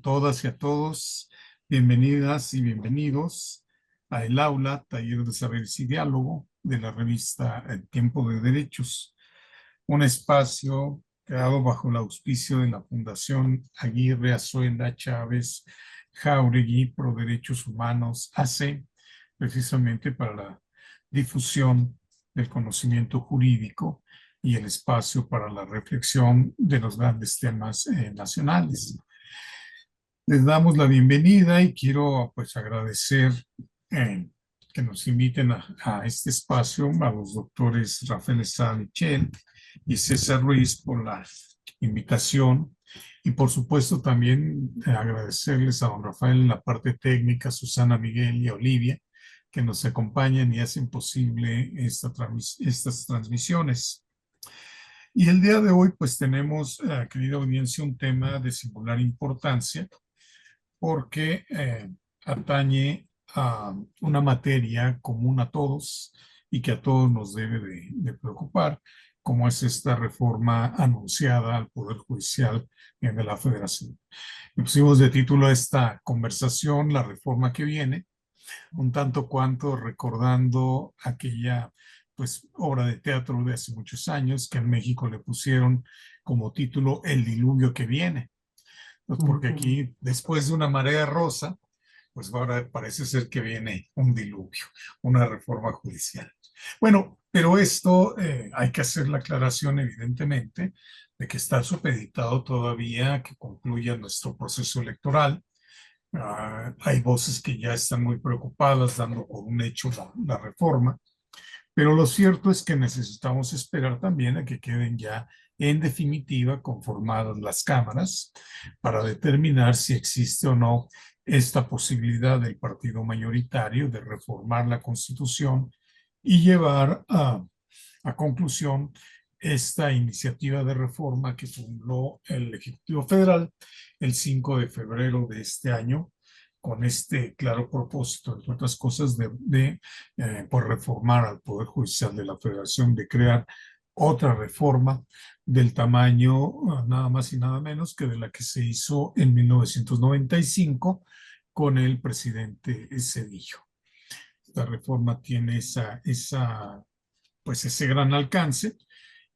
todas y a todos. Bienvenidas y bienvenidos a El Aula, Taller de Saberes y Diálogo de la revista El Tiempo de Derechos, un espacio creado bajo el auspicio de la Fundación Aguirre Azuela Chávez Jauregui Pro Derechos Humanos AC, precisamente para la difusión del conocimiento jurídico y el espacio para la reflexión de los grandes temas nacionales. Les damos la bienvenida y quiero pues agradecer que nos inviten a este espacio a los doctores Rafael Estrada Michel y César Ruiz por la invitación y por supuesto también agradecerles a don Rafael en la parte técnica, Susana Miguel y Olivia, que nos acompañan y hacen posible estas transmisiones. Y el día de hoy pues tenemos, querida audiencia, un tema de singular importancia porque atañe a una materia común a todos y que a todos nos debe de preocupar, como es esta reforma anunciada al Poder Judicial de la Federación. Le pusimos de título a esta conversación la reforma que viene, un tanto cuanto recordando aquella pues obra de teatro de hace muchos años que en México le pusieron como título El diluvio que viene. Pues porque aquí, después de una marea rosa, pues ahora parece ser que viene un diluvio, una reforma judicial. Bueno, pero esto hay que hacer la aclaración, evidentemente, de que está supeditado todavía a que concluya nuestro proceso electoral. Hay voces que ya están muy preocupadas, dando por un hecho la reforma. Pero lo cierto es que necesitamos esperar también a que queden ya en definitiva conformadas las cámaras para determinar si existe o no esta posibilidad del partido mayoritario de reformar la Constitución y llevar a conclusión esta iniciativa de reforma que fundó el Ejecutivo Federal el 5 de febrero de este año, con este claro propósito, entre otras cosas, por reformar al Poder Judicial de la Federación, de crear otra reforma del tamaño nada más y nada menos que de la que se hizo en 1995 con el presidente Zedillo. Esta reforma tiene pues ese gran alcance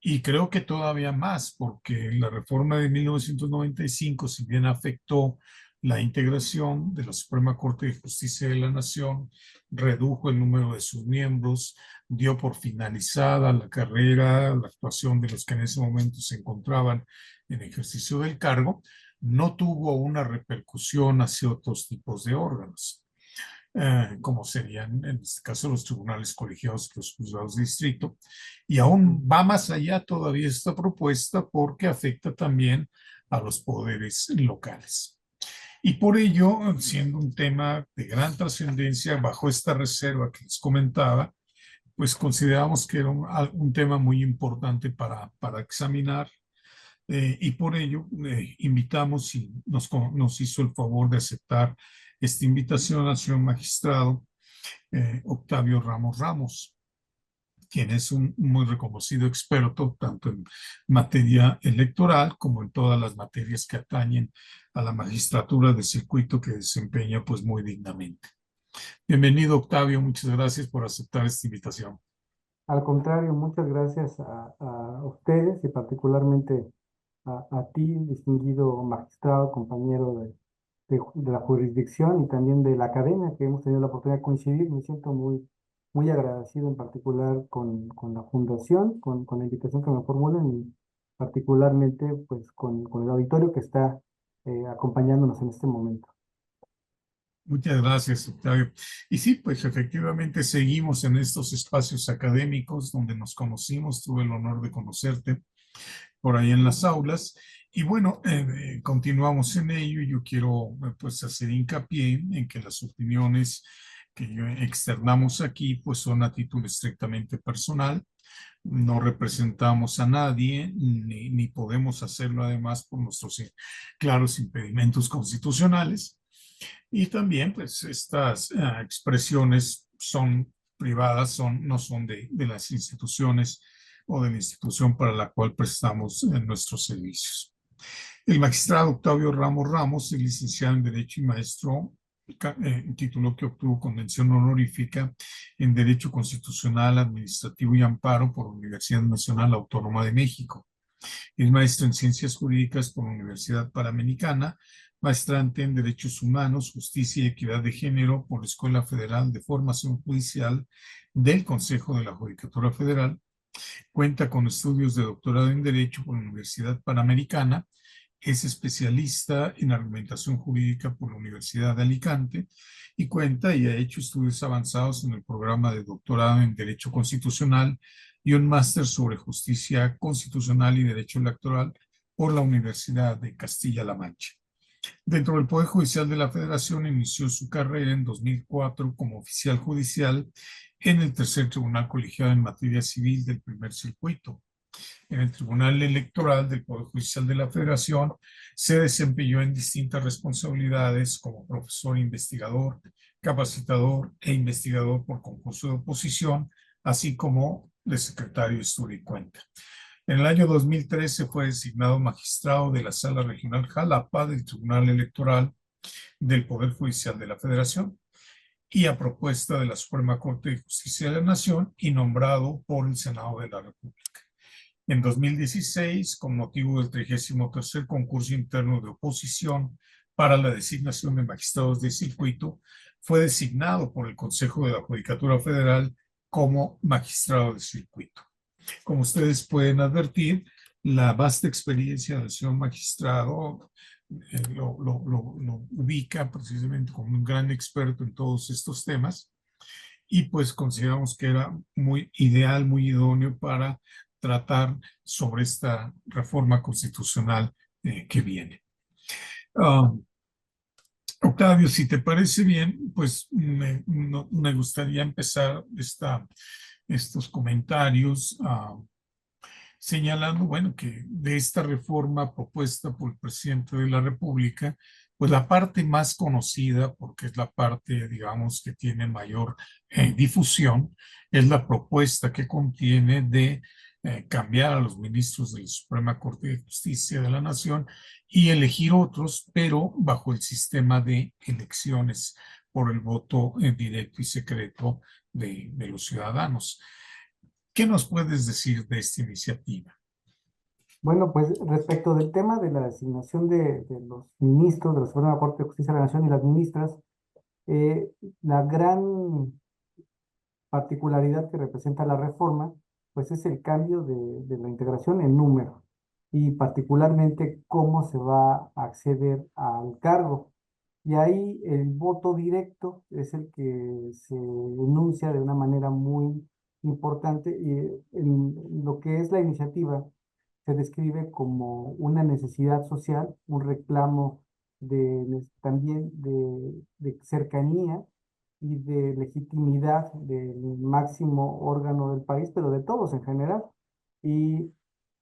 y creo que todavía más, porque la reforma de 1995, si bien afectó la integración de la Suprema Corte de Justicia de la Nación, redujo el número de sus miembros, dio por finalizada la carrera, la actuación de los que en ese momento se encontraban en ejercicio del cargo, no tuvo una repercusión hacia otros tipos de órganos, como serían en este caso los tribunales colegiados y los juzgados de distrito. Y aún va más allá todavía esta propuesta porque afecta también a los poderes locales. Y por ello, siendo un tema de gran trascendencia, bajo esta reserva que les comentaba, pues consideramos que era un tema muy importante para examinar. Y por ello invitamos y nos hizo el favor de aceptar esta invitación al señor magistrado Octavio Ramos Ramos, quien es un muy reconocido experto tanto en materia electoral como en todas las materias que atañen a la magistratura de circuito, que desempeña pues muy dignamente. Bienvenido, Octavio, muchas gracias por aceptar esta invitación. Al contrario, muchas gracias a ustedes y particularmente a ti, distinguido magistrado, compañero de la jurisdicción y también de la academia, que hemos tenido la oportunidad de coincidir. Me siento muy agradecido en particular con la fundación, con la invitación que me formulan y particularmente pues con el auditorio que está acompañándonos en este momento. Muchas gracias, Octavio. Y sí, pues efectivamente seguimos en estos espacios académicos donde nos conocimos. Tuve el honor de conocerte por ahí en las aulas. Y bueno, continuamos en ello. Yo quiero pues hacer hincapié en que las opiniones que externamos aquí pues son a título estrictamente personal. No representamos a nadie ni podemos hacerlo además por nuestros claros impedimentos constitucionales. Y también, pues, estas expresiones son privadas, no son de las instituciones o de la institución para la cual prestamos nuestros servicios. El magistrado Octavio Ramos Ramos es licenciado en Derecho y maestro, título que obtuvo con mención honorífica en Derecho Constitucional, Administrativo y Amparo por la Universidad Nacional Autónoma de México. Es maestro en Ciencias Jurídicas por la Universidad Panamericana, maestrante en Derechos Humanos, Justicia y Equidad de Género por la Escuela Federal de Formación Judicial del Consejo de la Judicatura Federal. Cuenta con estudios de doctorado en Derecho por la Universidad Panamericana. Es especialista en argumentación jurídica por la Universidad de Alicante y cuenta y ha hecho estudios avanzados en el programa de doctorado en Derecho Constitucional y un máster sobre justicia constitucional y derecho electoral por la Universidad de Castilla-La Mancha. Dentro del Poder Judicial de la Federación inició su carrera en 2004 como oficial judicial en el Tercer Tribunal Colegiado en Materia Civil del Primer Circuito. En el Tribunal Electoral del Poder Judicial de la Federación se desempeñó en distintas responsabilidades como profesor investigador, capacitador e investigador por concurso de oposición, así como de secretario de Estudio y Cuenta. En el año 2013 fue designado magistrado de la Sala Regional Jalapa del Tribunal Electoral del Poder Judicial de la Federación y a propuesta de la Suprema Corte de Justicia de la Nación y nombrado por el Senado de la República. En 2016, con motivo del 33º concurso interno de oposición para la designación de magistrados de circuito, fue designado por el Consejo de la Judicatura Federal como magistrado de circuito. Como ustedes pueden advertir, la vasta experiencia del señor magistrado lo ubica precisamente como un gran experto en todos estos temas y pues consideramos que era muy ideal, muy idóneo para tratar sobre esta reforma constitucional que viene. Octavio, si te parece bien, pues me gustaría empezar estos comentarios señalando, bueno, que de esta reforma propuesta por el presidente de la República, pues la parte más conocida, porque es la parte, digamos, que tiene mayor difusión, es la propuesta que contiene de cambiar a los ministros de la Suprema Corte de Justicia de la Nación y elegir otros, pero bajo el sistema de elecciones por el voto directo y secreto de los ciudadanos. ¿Qué nos puedes decir de esta iniciativa? Bueno, pues respecto del tema de la designación de los ministros de la Suprema Corte de Justicia de la Nación y las ministras, eh, la gran particularidad que representa la reforma, pues es el cambio de la integración en número y particularmente cómo se va a acceder al cargo. Y ahí el voto directo es el que se enuncia de una manera muy importante y en lo que es la iniciativa se describe como una necesidad social, un reclamo también de cercanía y de legitimidad del máximo órgano del país, pero de todos en general. Y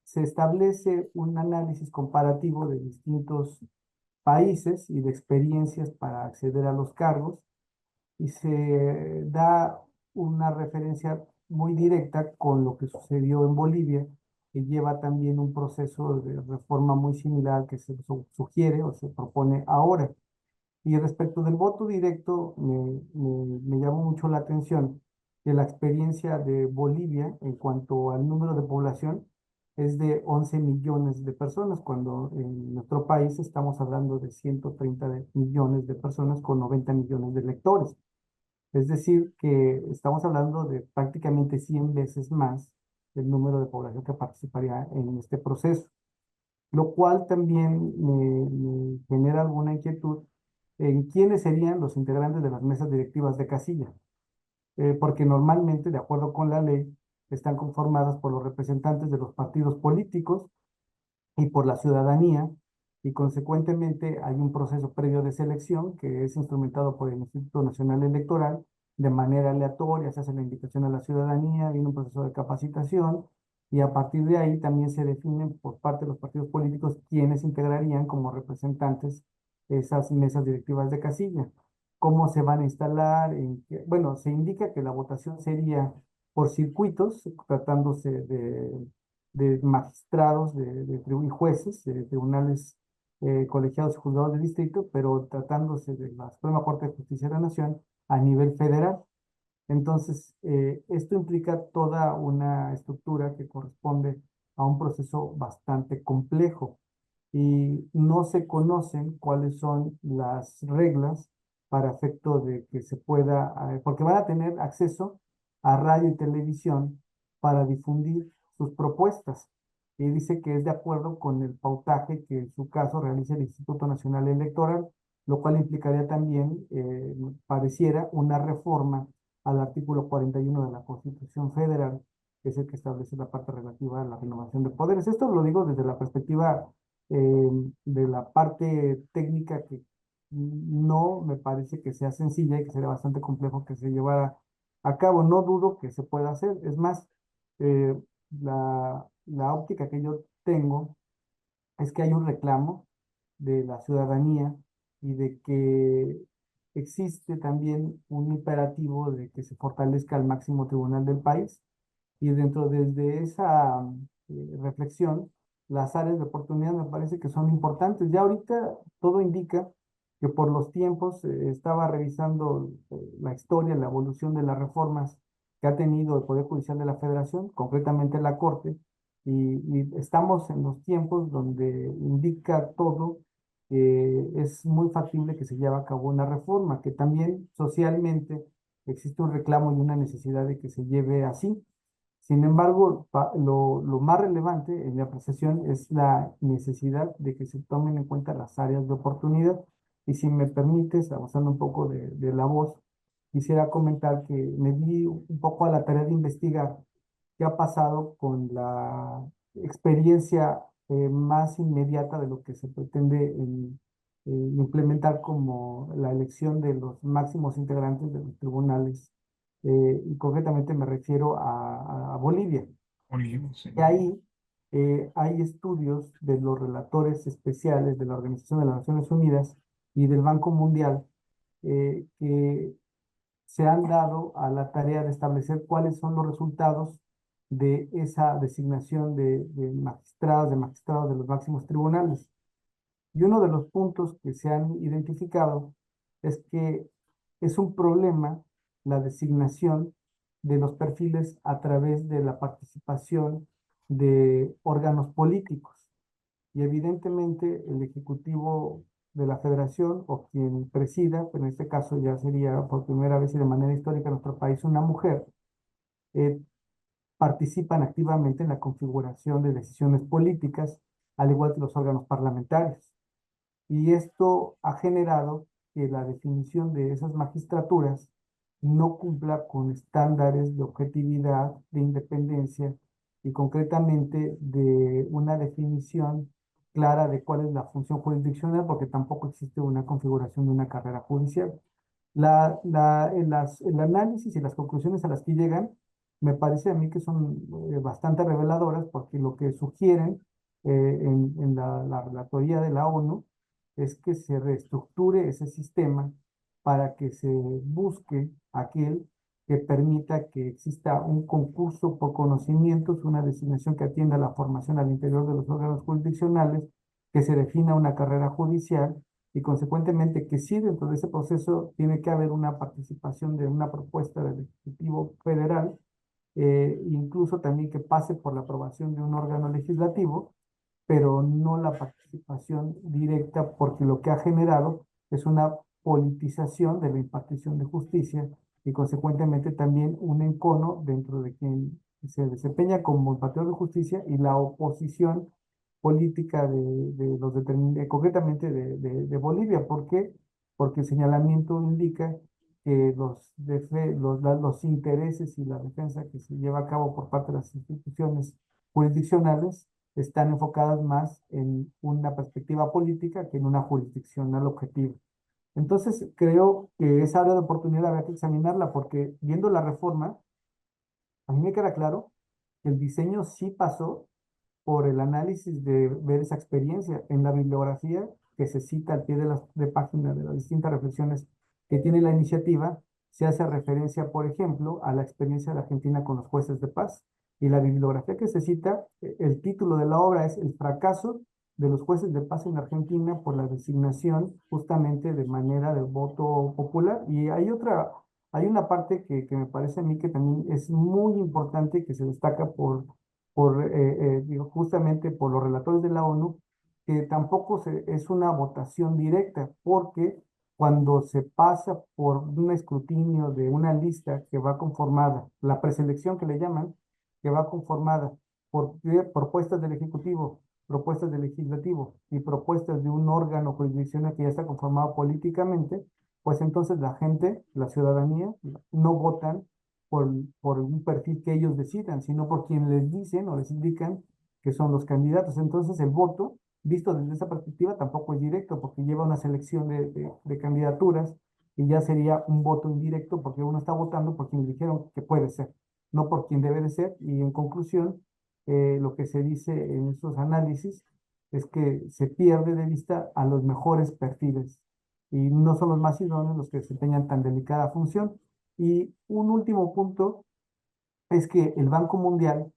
se establece un análisis comparativo de distintos países y de experiencias para acceder a los cargos y se da una referencia muy directa con lo que sucedió en Bolivia, que lleva también un proceso de reforma muy similar que se sugiere o se propone ahora. Y respecto del voto directo, me llamó mucho la atención que la experiencia de Bolivia en cuanto al número de población es de 11 millones de personas, cuando en nuestro país estamos hablando de 130 millones de personas con 90 millones de electores. Es decir, que estamos hablando de prácticamente 100 veces más el número de población que participaría en este proceso, lo cual también me genera alguna inquietud en quiénes serían los integrantes de las mesas directivas de casilla, porque normalmente, de acuerdo con la ley, están conformadas por los representantes de los partidos políticos y por la ciudadanía, y consecuentemente hay un proceso previo de selección que es instrumentado por el Instituto Nacional Electoral de manera aleatoria, se hace la invitación a la ciudadanía, viene un proceso de capacitación y a partir de ahí también se definen por parte de los partidos políticos quiénes integrarían como representantes esas mesas directivas de casilla, cómo se van a instalar, bueno, se indica que la votación sería por circuitos, tratándose de magistrados y jueces de tribunales colegiados y juzgados de distrito, pero tratándose de la Suprema Corte de Justicia de la Nación a nivel federal. Entonces, esto implica toda una estructura que corresponde a un proceso bastante complejo y no se conocen cuáles son las reglas para efecto de que se pueda, porque van a tener acceso a radio y televisión para difundir sus propuestas. Y dice que es de acuerdo con el pautaje que en su caso realiza el Instituto Nacional Electoral, lo cual implicaría también, pareciera, una reforma al artículo 41 de la Constitución Federal, que es el que establece la parte relativa a la renovación de poderes. Esto lo digo desde la perspectiva eh, de la parte técnica que no me parece que sea sencilla y que sería bastante complejo que se llevara a cabo. No dudo que se pueda hacer. Es más, eh, la óptica que yo tengo es que hay un reclamo de la ciudadanía y de que existe también un imperativo de que se fortalezca el máximo tribunal del país y dentro desde esa reflexión, las áreas de oportunidad me parece que son importantes. Ya ahorita todo indica que por los tiempos, estaba revisando la historia, la evolución de las reformas que ha tenido el Poder Judicial de la Federación, concretamente la Corte, y estamos en los tiempos donde indica todo que es muy factible que se lleve a cabo una reforma, que también socialmente existe un reclamo y una necesidad de que se lleve así. Sin embargo, lo más relevante en mi apreciación es la necesidad de que se tomen en cuenta las áreas de oportunidad. Y si me permites, avanzando un poco de la voz, quisiera comentar que me di un poco a la tarea de investigar qué ha pasado con la experiencia más inmediata de lo que se pretende implementar como la elección de los máximos integrantes de los tribunales y concretamente me refiero a Bolivia. Olivo, sí. Y ahí hay estudios de los relatores especiales de la Organización de las Naciones Unidas y del Banco Mundial que se han dado a la tarea de establecer cuáles son los resultados de esa designación de magistrados de los máximos tribunales. Y uno de los puntos que se han identificado es que es un problema la designación de los perfiles a través de la participación de órganos políticos. Y evidentemente el Ejecutivo de la Federación o quien presida, en este caso ya sería por primera vez y de manera histórica en nuestro país una mujer, eh, participan activamente en la configuración de decisiones políticas, al igual que los órganos parlamentarios. Y esto ha generado que la definición de esas magistraturas no cumpla con estándares de objetividad, de independencia y concretamente de una definición clara de cuál es la función jurisdiccional, porque tampoco existe una configuración de una carrera judicial. El análisis y las conclusiones a las que llegan me parece a mí que son bastante reveladoras porque lo que sugieren en la relatoría de la ONU es que se reestructure ese sistema para que se busque aquel que permita que exista un concurso por conocimientos, una designación que atienda la formación al interior de los órganos jurisdiccionales, que se defina una carrera judicial y consecuentemente que sí dentro de ese proceso tiene que haber una participación de una propuesta del Ejecutivo Federal, incluso también que pase por la aprobación de un órgano legislativo pero no la participación directa, porque lo que ha generado es una politización de la impartición de justicia y consecuentemente también un encono dentro de quien se desempeña como impartidor de justicia y la oposición política de los concretamente de Bolivia. ¿Por qué? Porque el señalamiento indica que los intereses y la defensa que se lleva a cabo por parte de las instituciones jurisdiccionales están enfocadas más en una perspectiva política que en una jurisdiccional objetiva. Entonces, creo que esa área de oportunidad habrá que examinarla porque viendo la reforma, a mí me queda claro que el diseño sí pasó por el análisis de ver esa experiencia en la bibliografía que se cita al pie de las de página de las distintas reflexiones que tiene la iniciativa, se hace referencia, por ejemplo, a la experiencia de Argentina con los jueces de paz. Y la bibliografía que se cita, el título de la obra es El fracaso de los jueces de paz en Argentina por la designación justamente de manera de voto popular. Y hay una parte que me parece a mí que también es muy importante, que se destaca digo, justamente por los relatores de la ONU, que tampoco es una votación directa, porque cuando se pasa por un escrutinio de una lista que va conformada, la preselección que le llaman, que va conformada por propuestas del Ejecutivo, propuestas del Legislativo y propuestas de un órgano jurisdiccional que ya está conformado políticamente, pues entonces la gente, la ciudadanía, no votan por un perfil que ellos decidan, sino por quien les dicen o les indican que son los candidatos. Entonces el voto, visto desde esa perspectiva, tampoco es directo porque lleva una selección de candidaturas y ya sería un voto indirecto porque uno está votando por quien dijeron que puede ser, no por quien debe de ser. Y en conclusión, lo que se dice en estos análisis es que se pierde de vista a los mejores perfiles y no son los más idóneos los que desempeñan tan delicada función. Y un último punto es que el Banco Mundial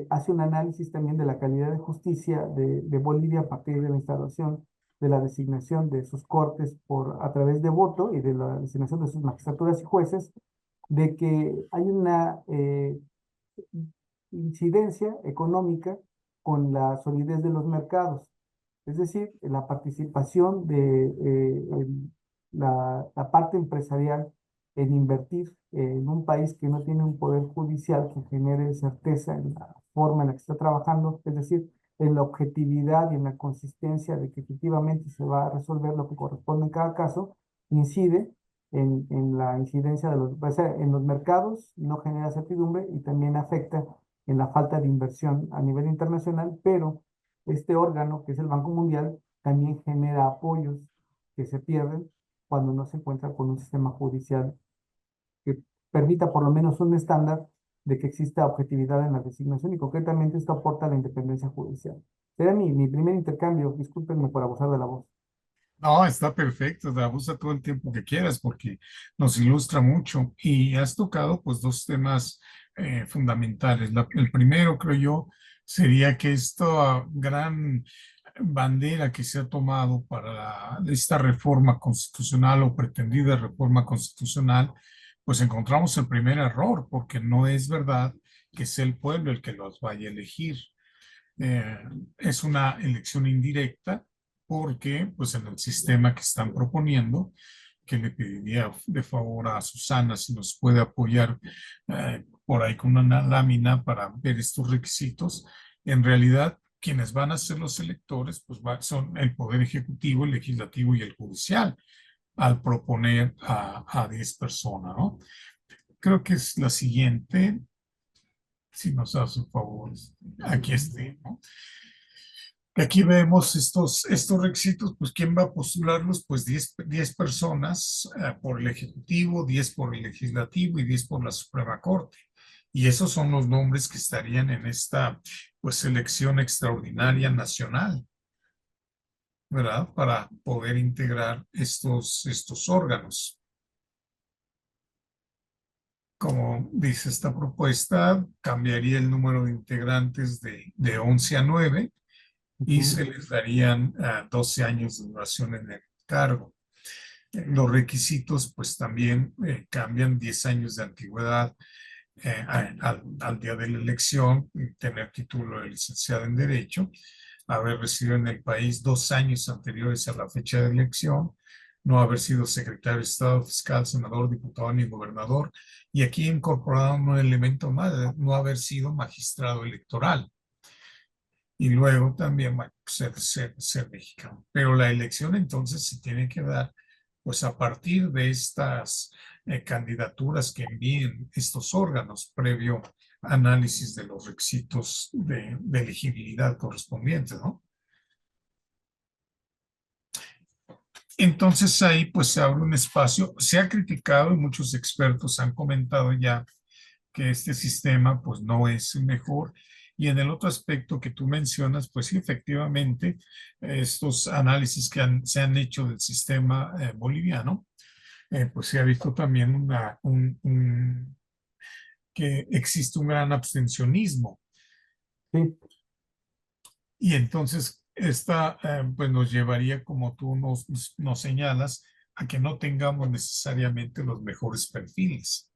hace un análisis también de la calidad de justicia de Bolivia a partir de la instalación de la designación de sus cortes a través de voto y de la designación de sus magistraturas y jueces, de que hay una incidencia económica con la solidez de los mercados, es decir, la participación la parte empresarial en invertir en un país que no tiene un poder judicial que genere certeza en la forma en la que está trabajando, es decir, en la objetividad y en la consistencia de que efectivamente se va a resolver lo que corresponde en cada caso, incide en la incidencia o sea, en los mercados, no genera certidumbre y también afecta en la falta de inversión a nivel internacional, pero este órgano, que es el Banco Mundial, también genera apoyos que se pierden cuando no se encuentra con un sistema judicial que permita por lo menos un estándar de que exista objetividad en la designación y concretamente esto aporta a la independencia judicial. Será mi primer intercambio, discúlpenme por abusar de la voz. No, está perfecto, te abusa todo el tiempo que quieras porque nos ilustra mucho y has tocado pues dos temas fundamentales. El primero, creo yo, sería que esta gran bandera que se ha tomado para esta reforma constitucional o pretendida reforma constitucional, pues encontramos el primer error porque no es verdad que sea el pueblo el que los vaya a elegir. eh, es una elección indirecta porque pues en el sistema que están proponiendo, que le pediría de favor a Susana si nos puede apoyar por ahí con una lámina para ver estos requisitos, en realidad quienes van a ser los electores pues son el Poder Ejecutivo, el Legislativo y el Judicial al proponer a 10 personas, ¿no? Creo que es la siguiente, si nos hace un favor, aquí esté, ¿no? Aquí vemos estos requisitos, pues ¿quién va a postularlos? Pues 10 personas por el Ejecutivo, 10 por el Legislativo y 10 por la Suprema Corte. Y esos son los nombres que estarían en esta pues elección extraordinaria nacional, ¿verdad? Para poder integrar estos órganos. Como dice esta propuesta, cambiaría el número de integrantes de 11 a 9 y Ujú. se les darían 12 años de duración en el cargo. Los requisitos pues también cambian 10 años de antigüedad al día de la elección, tener título de licenciado en Derecho, haber residido en el país 2 años anteriores a la fecha de elección, no haber sido secretario de Estado, fiscal, senador, diputado ni gobernador, y aquí incorporado un elemento más, no haber sido magistrado electoral. Y luego también, bueno, ser mexicano. Pero la elección entonces se tiene que dar, pues a partir de estas candidaturas que envíen estos órganos previo análisis de los requisitos de elegibilidad correspondientes, ¿no? Entonces ahí pues se abre un espacio, se ha criticado y muchos expertos han comentado ya que este sistema pues no es el mejor. Y en el otro aspecto que tú mencionas, pues sí, efectivamente, estos análisis se han hecho del sistema boliviano, pues se ha visto también que existe un gran abstencionismo. Sí, Y entonces Esta pues nos llevaría, como tú nos señalas, a que no tengamos necesariamente los mejores perfiles.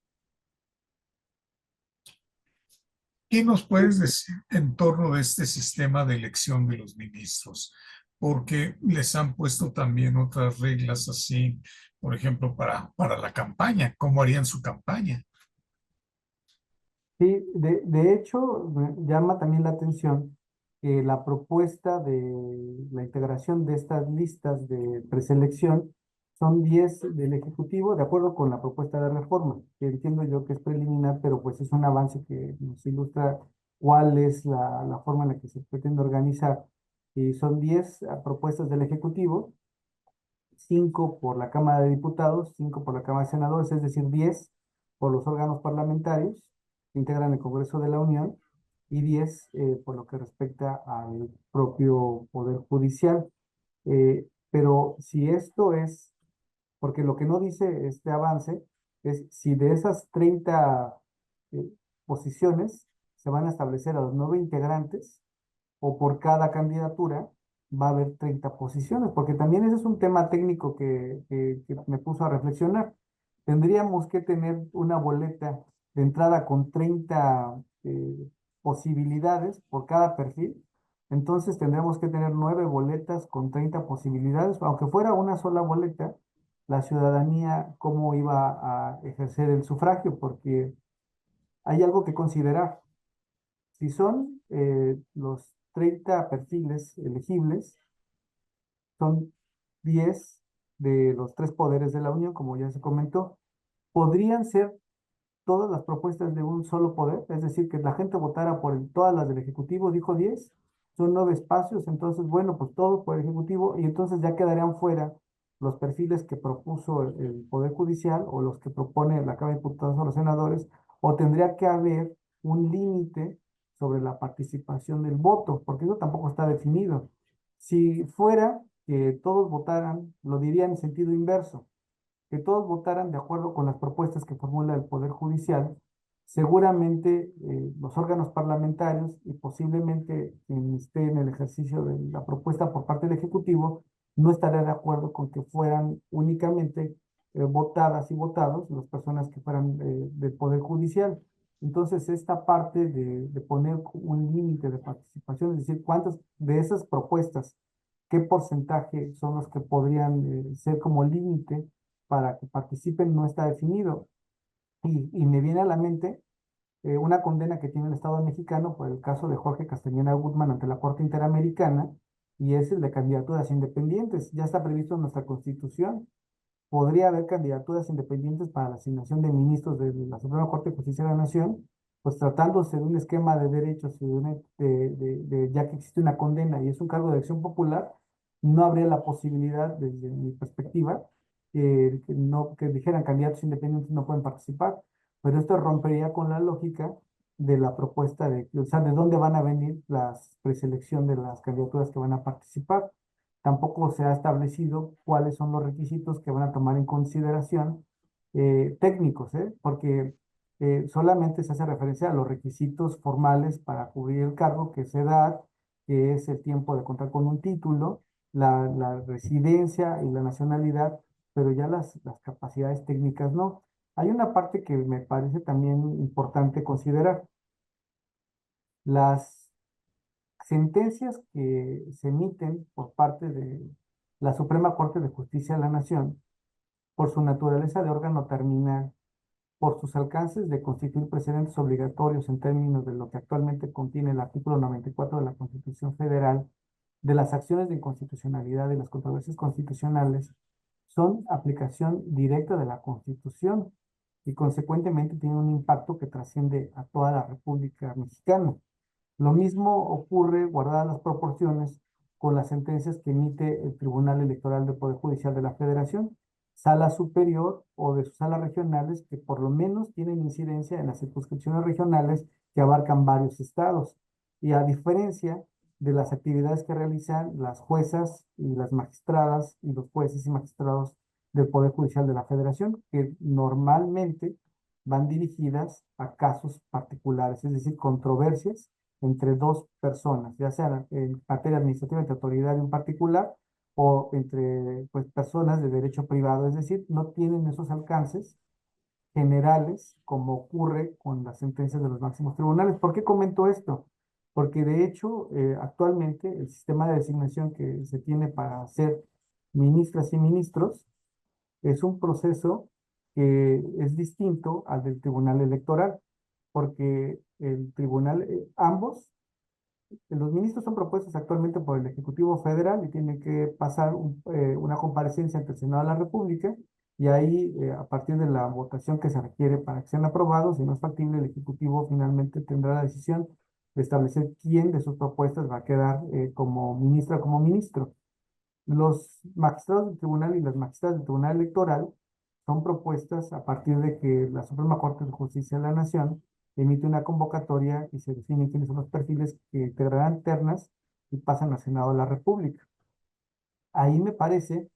¿Qué nos puedes decir en torno de este sistema de elección de los ministros? Porque les han puesto también otras reglas así, por ejemplo, para la campaña, ¿cómo harían su campaña? Sí, de hecho, me llama también la atención que la propuesta de la integración de estas listas de preselección son 10 del Ejecutivo, de acuerdo con la propuesta de reforma, que entiendo yo que es preliminar, pero pues es un avance que nos ilustra cuál es la forma en la que se pretende organizar. Y son 10 propuestas del Ejecutivo, 5 por la Cámara de Diputados, 5 por la Cámara de Senadores, es decir, 10 por los órganos parlamentarios que integran el Congreso de la Unión y 10 por lo que respecta al propio Poder Judicial. Pero si esto es, porque lo que no dice este avance es si de esas 30 eh, posiciones se van a establecer a los 9 integrantes o por cada candidatura va a haber 30 posiciones, porque también ese es un tema técnico que me puso a reflexionar. Tendríamos que tener una boleta de entrada con 30 posibilidades por cada perfil. Entonces tendríamos que tener 9 boletas con 30 posibilidades, aunque fuera una sola boleta, la ciudadanía cómo iba a ejercer el sufragio, porque hay algo que considerar. Si son los 30 perfiles elegibles, son 10 de los tres poderes de la Unión, como ya se comentó, podrían ser todas las propuestas de un solo poder, es decir, que la gente votara por todas las del Ejecutivo, dijo 10, son 9 espacios, entonces, bueno, pues todos por el Ejecutivo, y entonces ya quedarían fuera los perfiles que propuso el Poder Judicial o los que propone la Cámara de Diputados o los senadores, o tendría que haber un límite sobre la participación del voto, porque eso tampoco está definido. Si fuera que todos votaran, lo diría en sentido inverso, que todos votaran de acuerdo con las propuestas que formula el Poder Judicial, seguramente los órganos parlamentarios y posiblemente quien esté en el ejercicio de la propuesta por parte del Ejecutivo no estaría de acuerdo con que fueran únicamente votadas y votados las personas que fueran del Poder Judicial. Entonces, esta parte de poner un límite de participación, es decir, cuántas de esas propuestas, qué porcentaje son los que podrían ser como límite para que participen no está definido. Y me viene a la mente una condena que tiene el Estado mexicano por el caso de Jorge Castañeda Guzmán ante la Corte Interamericana, y es el de candidaturas independientes. Ya está previsto en nuestra Constitución. Podría haber candidaturas independientes para la asignación de ministros de la Suprema Corte de Justicia de la Nación, pues tratándose de un esquema de derechos y ya que existe una condena y es un cargo de elección popular, no habría la posibilidad, desde mi perspectiva, que dijeran candidatos independientes no pueden participar, pero esto rompería con la lógica de la propuesta o sea, de dónde van a venir las preselección de las candidaturas que van a participar. Tampoco se ha establecido cuáles son los requisitos que van a tomar en consideración técnicos, porque solamente se hace referencia a los requisitos formales para cubrir el cargo, que es edad, que es el tiempo de contar con un título, la residencia y la nacionalidad, pero ya las capacidades técnicas no. Hay una parte que me parece también importante considerar. Las sentencias que se emiten por parte de la Suprema Corte de Justicia de la Nación, por su naturaleza de órgano terminal, por sus alcances de constituir precedentes obligatorios en términos de lo que actualmente contiene el artículo 94 de la Constitución Federal, de las acciones de inconstitucionalidad y las controversias constitucionales, son aplicación directa de la Constitución y consecuentemente tienen un impacto que trasciende a toda la República Mexicana. Lo mismo ocurre, guardadas las proporciones, con las sentencias que emite el Tribunal Electoral del Poder Judicial de la Federación, sala superior o de sus salas regionales que por lo menos tienen incidencia en las circunscripciones regionales que abarcan varios estados. Y a diferencia de las actividades que realizan las juezas y las magistradas y los jueces y magistrados del Poder Judicial de la Federación, que normalmente van dirigidas a casos particulares, es decir, controversias entre dos personas, ya sea en materia administrativa entre autoridad en particular o entre pues, personas de derecho privado, es decir, no tienen esos alcances generales como ocurre con las sentencias de los máximos tribunales. ¿Por qué comento esto? Porque de hecho, actualmente el sistema de designación que se tiene para ser ministras y ministros es un proceso que es distinto al del tribunal electoral, porque el tribunal, ambos, los ministros son propuestos actualmente por el Ejecutivo Federal y tienen que pasar una comparecencia ante el Senado de la República y ahí, a partir de la votación que se requiere para que sean aprobados, si no es factible, el Ejecutivo finalmente tendrá la decisión de establecer quién de sus propuestas va a quedar como ministra o como ministro. Los magistrados del tribunal y las magistradas del tribunal electoral son propuestas a partir de que la Suprema Corte de Justicia de la Nación emite una convocatoria y se define quiénes son los perfiles que integrarán ternas y pasan al Senado de la República. Ahí me parece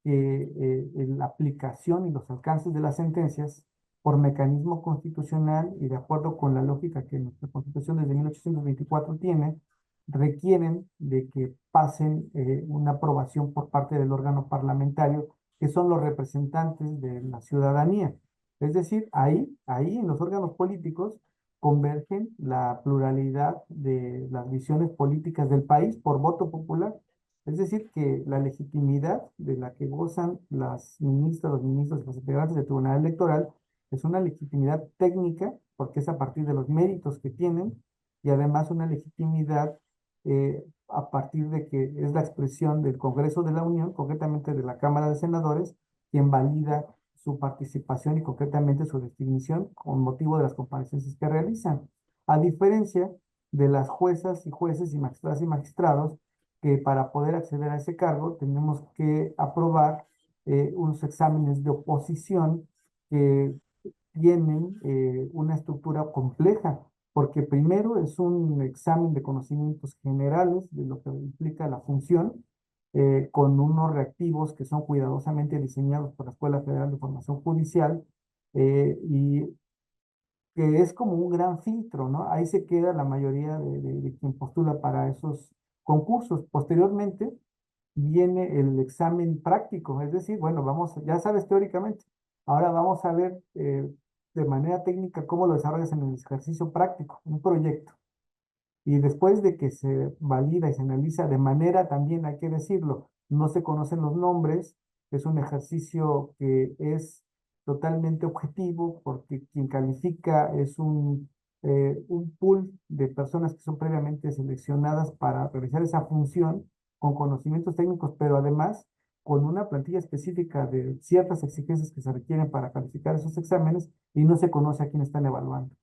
que la aplicación y los alcances de las sentencias por mecanismo constitucional y de acuerdo con la lógica que nuestra Constitución desde 1824 tiene, requieren de que pasen una aprobación por parte del órgano parlamentario, que son los representantes de la ciudadanía. Es decir, ahí en los órganos políticos convergen la pluralidad de las visiones políticas del país por voto popular. Es decir, que la legitimidad de la que gozan las ministras, los ministros y los integrantes del Tribunal Electoral es una legitimidad técnica, porque es a partir de los méritos que tienen, y además una legitimidad a partir de que es la expresión del Congreso de la Unión, concretamente de la Cámara de Senadores, quien valida su participación y concretamente su definición con motivo de las comparecencias que realizan. A diferencia de las juezas y jueces y magistrados, que para poder acceder a ese cargo tenemos que aprobar unos exámenes de oposición que tienen una estructura compleja, porque primero es un examen de conocimientos generales de lo que implica la función, con unos reactivos que son cuidadosamente diseñados por la Escuela Federal de Formación Judicial, y que es como un gran filtro, ¿no? Ahí se queda la mayoría de quien postula para esos concursos. Posteriormente viene el examen práctico, es decir, bueno, vamos, ya sabes teóricamente, ahora vamos a ver de manera técnica cómo lo desarrollas en el ejercicio práctico, un proyecto. Y después de que se valida y se analiza de manera también, hay que decirlo, no se conocen los nombres, es un ejercicio que es totalmente objetivo porque quien califica es un pool de personas que son previamente seleccionadas para realizar esa función con conocimientos técnicos, pero además con una plantilla específica de ciertas exigencias que se requieren para calificar esos exámenes y no se conoce a quién están evaluando.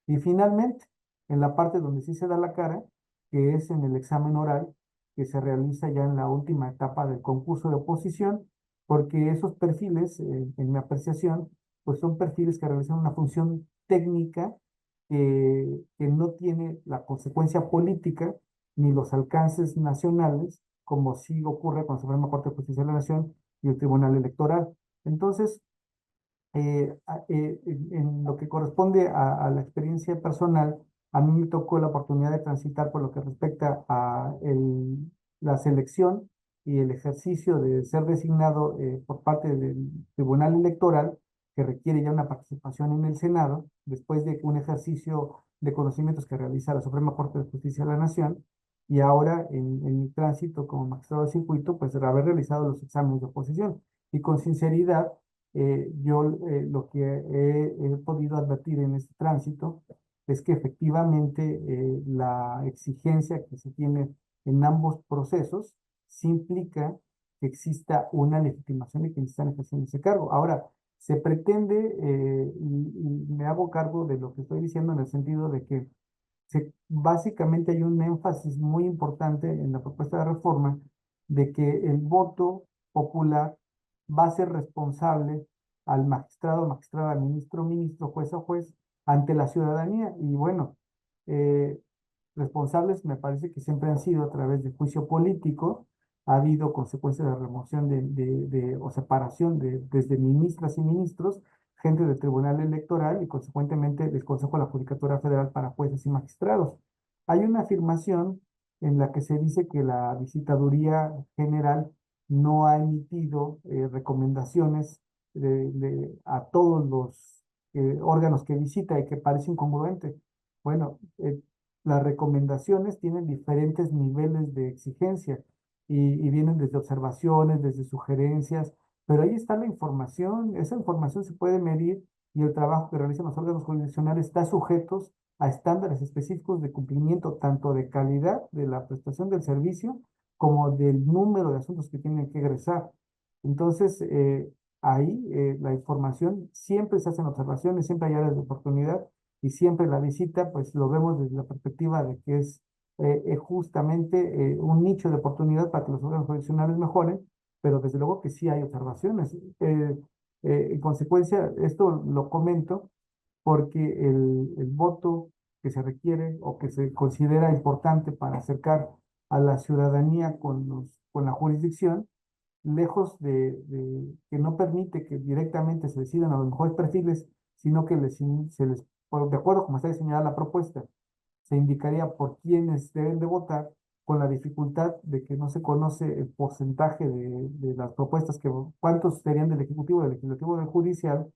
Y finalmente, en la parte donde sí se da la cara, que es en el examen oral, que se realiza ya en la última etapa del concurso de oposición, porque esos perfiles, en mi apreciación, pues son perfiles que realizan una función técnica que no tiene la consecuencia política ni los alcances nacionales, como sí ocurre con la Suprema Corte de Justicia de la Nación y el Tribunal Electoral. Entonces, en lo que corresponde a la experiencia personal, a mí me tocó la oportunidad de transitar por lo que respecta a la selección y el ejercicio de ser designado por parte del Tribunal Electoral, que requiere ya una participación en el Senado, después de un ejercicio de conocimientos que realiza la Suprema Corte de Justicia de la Nación, y ahora en mi tránsito como magistrado de circuito, pues haber realizado los exámenes de oposición. Y con sinceridad, yo lo que he podido advertir en este tránsito es que efectivamente la exigencia que se tiene en ambos procesos sí implica que exista una legitimación de quienes están ejerciendo ese cargo. Ahora, se pretende, y me hago cargo de lo que estoy diciendo en el sentido de que básicamente hay un énfasis muy importante en la propuesta de reforma de que el voto popular va a ser responsable al magistrado, magistrada, ministro, ministro, juez o juez ante la ciudadanía. Y bueno, eh, responsables me parece que siempre han sido a través del juicio político. Ha habido consecuencias de remoción o separación desde ministras y ministros, gente del Tribunal Electoral y consecuentemente del Consejo de la Judicatura Federal para jueces y magistrados. Hay una afirmación en la que se dice que la Visitaduría General no ha emitido recomendaciones a todos los órganos que visita y que parece incongruente. Bueno, las recomendaciones tienen diferentes niveles de exigencia y vienen desde observaciones, desde sugerencias, pero ahí está la información, esa información se puede medir y el trabajo que realizan los órganos jurisdiccionales está sujetos a estándares específicos de cumplimiento tanto de calidad de la prestación del servicio como del número de asuntos que tienen que egresar. Entonces, ahí la información siempre se hacen observaciones, siempre hay áreas de oportunidad y siempre la visita, pues lo vemos desde la perspectiva de que es justamente un nicho de oportunidad para que los órganos jurisdiccionales mejoren, pero desde luego que sí hay observaciones. En consecuencia, esto lo comento porque el voto que se requiere o que se considera importante para acercar a la ciudadanía con la jurisdicción, lejos que no permite que directamente se decidan a los mejores perfiles, sino que se les, de acuerdo como está diseñada la propuesta, se indicaría por quiénes deben de votar, con la dificultad de que no se conoce el porcentaje de las propuestas, cuántos serían del Legislativo, del Judicial.